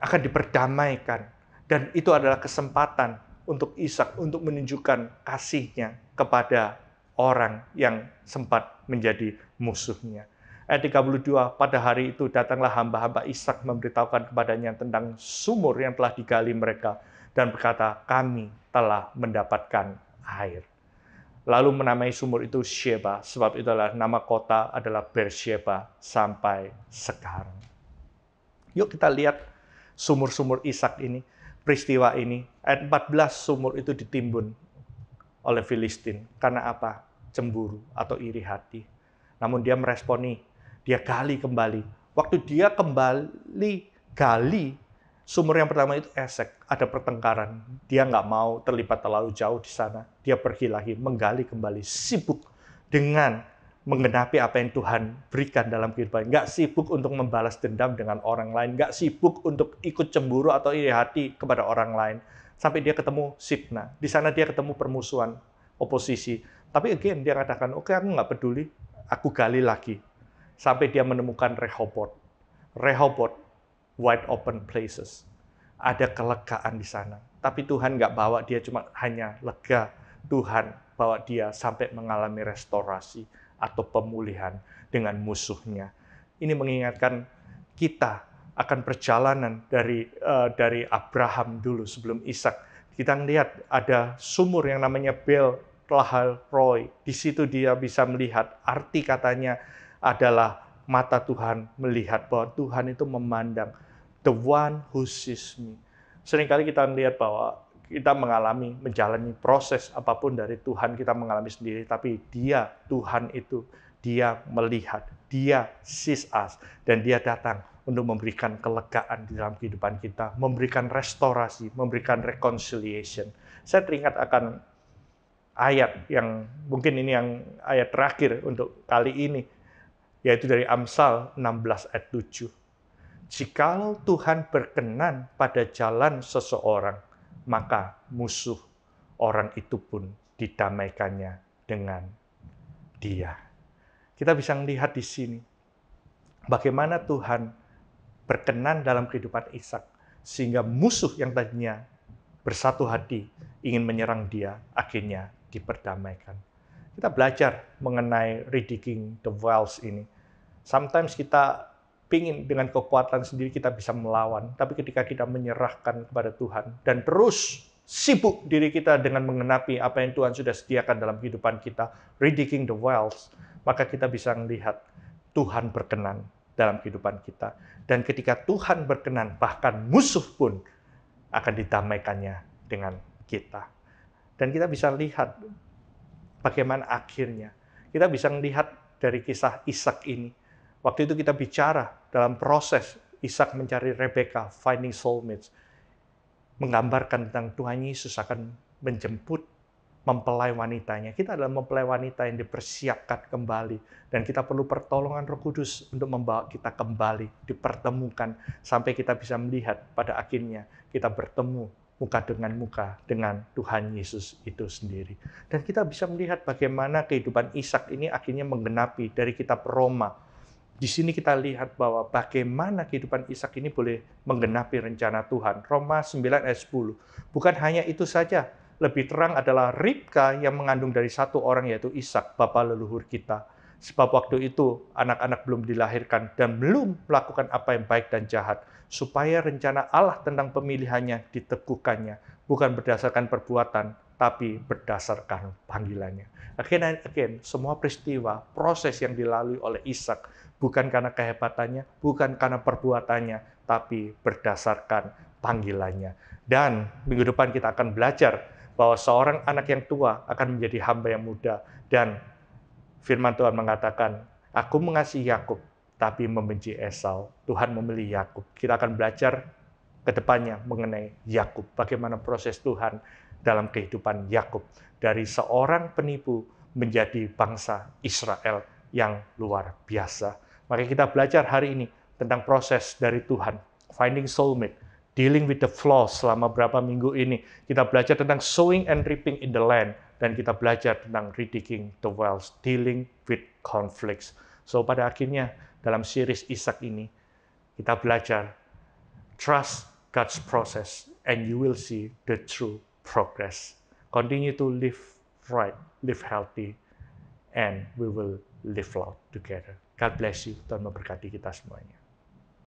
akan diperdamaikan. Dan itu adalah kesempatan untuk Ishak untuk menunjukkan kasihnya kepada orang yang sempat menjadi musuhnya. Ayat 32, pada hari itu datanglah hamba-hamba Ishak memberitahukan kepadanya tentang sumur yang telah digali mereka dan berkata, kami telah mendapatkan air. Lalu menamai sumur itu Sheba, sebab itulah nama kota adalah Beersheba sampai sekarang. Yuk kita lihat sumur-sumur Ishak ini, peristiwa ini. Ayat 14, sumur itu ditimbun oleh Filistin. Karena apa? Cemburu atau iri hati. Namun dia meresponi, dia gali kembali. Waktu dia kembali gali, sumur yang pertama itu Esek, ada pertengkaran. Dia nggak mau terlibat terlalu jauh di sana. Dia pergi lagi, menggali kembali, sibuk dengan menggenapi apa yang Tuhan berikan dalam kehidupan. Nggak sibuk untuk membalas dendam dengan orang lain. Nggak sibuk untuk ikut cemburu atau iri hati kepada orang lain. Sampai dia ketemu Sitna. Di sana dia ketemu permusuhan, oposisi. Tapi again, dia katakan, oke, aku nggak peduli. Aku gali lagi. Sampai dia menemukan Rehoboth. Rehoboth, wide open places. Ada kelegaan di sana. Tapi Tuhan nggak bawa dia cuma hanya lega. Tuhan bawa dia sampai mengalami restorasi atau pemulihan dengan musuhnya. Ini mengingatkan kita akan perjalanan dari Abraham dulu sebelum Ishak. Kita lihat ada sumur yang namanya Bel Lahai Roi. Di situ dia bisa melihat, arti katanya adalah mata Tuhan melihat bahwa Tuhan itu memandang the one who sees me. Seringkali kita melihat bahwa kita menjalani proses apapun dari Tuhan, kita mengalami sendiri, tapi dia, Tuhan itu, dia melihat, dia sees us, dan dia datang untuk memberikan kelegaan di dalam kehidupan kita, memberikan restorasi, memberikan reconciliation. Saya teringat akan ayat yang mungkin ini yang ayat terakhir untuk kali ini, yaitu dari Amsal 16 ayat 7. Jikalau Tuhan berkenan pada jalan seseorang, maka musuh orang itu pun didamaikannya dengan dia. Kita bisa melihat di sini bagaimana Tuhan berkenan dalam kehidupan Ishak, sehingga musuh yang tadinya bersatu hati ingin menyerang dia, akhirnya diperdamaikan. Kita belajar mengenai ridigging the wells ini. Sometimes kita pingin dengan kekuatan sendiri kita bisa melawan, tapi ketika kita menyerahkan kepada Tuhan dan terus sibuk diri kita dengan mengenapi apa yang Tuhan sudah sediakan dalam kehidupan kita, ridigging the wells, maka kita bisa melihat Tuhan berkenan dalam kehidupan kita. Dan ketika Tuhan berkenan, bahkan musuh pun akan didamaikannya dengan kita. Dan kita bisa lihat bagaimana akhirnya. Kita bisa melihat dari kisah Ishak ini. Waktu itu kita bicara dalam proses Ishak mencari Rebecca, finding soulmates, menggambarkan tentang Tuhan Yesus akan menjemput mempelai wanitanya. Kita adalah mempelai wanita yang dipersiapkan kembali. Dan kita perlu pertolongan Roh Kudus untuk membawa kita kembali, dipertemukan, sampai kita bisa melihat pada akhirnya kita bertemu muka dengan Tuhan Yesus itu sendiri. Dan kita bisa melihat bagaimana kehidupan Ishak ini akhirnya menggenapi dari kitab Roma. Di sini kita lihat bahwa bagaimana kehidupan Ishak ini boleh menggenapi rencana Tuhan. Roma 9 ayat 10. Bukan hanya itu saja, lebih terang adalah Ribka yang mengandung dari satu orang yaitu Ishak, bapa leluhur kita. Sebab waktu itu anak-anak belum dilahirkan dan belum melakukan apa yang baik dan jahat, supaya rencana Allah tentang pemilihannya diteguhkannya, bukan berdasarkan perbuatan, tapi berdasarkan panggilannya. Again, semua peristiwa, proses yang dilalui oleh Ishak, bukan karena kehebatannya, bukan karena perbuatannya, tapi berdasarkan panggilannya. Dan minggu depan kita akan belajar bahwa seorang anak yang tua akan menjadi hamba yang muda. Dan firman Tuhan mengatakan, aku mengasihi Yakub, tapi membenci Esau. Tuhan memilih Yakub. Kita akan belajar ke depannya mengenai Yakub. Bagaimana proses Tuhan dalam kehidupan Yakub. Dari seorang penipu menjadi bangsa Israel yang luar biasa. Maka kita belajar hari ini tentang proses dari Tuhan. Finding soulmate. Dealing with the flaws selama berapa minggu ini. Kita belajar tentang sowing and reaping in the land. Dan kita belajar tentang ridigging the wells. Dealing with conflicts. So pada akhirnya dalam series Ishak ini, kita belajar trust God's process and you will see the true progress. Continue to live right, live healthy, and we will live loud together. God bless you. Tuhan memberkati kita semuanya.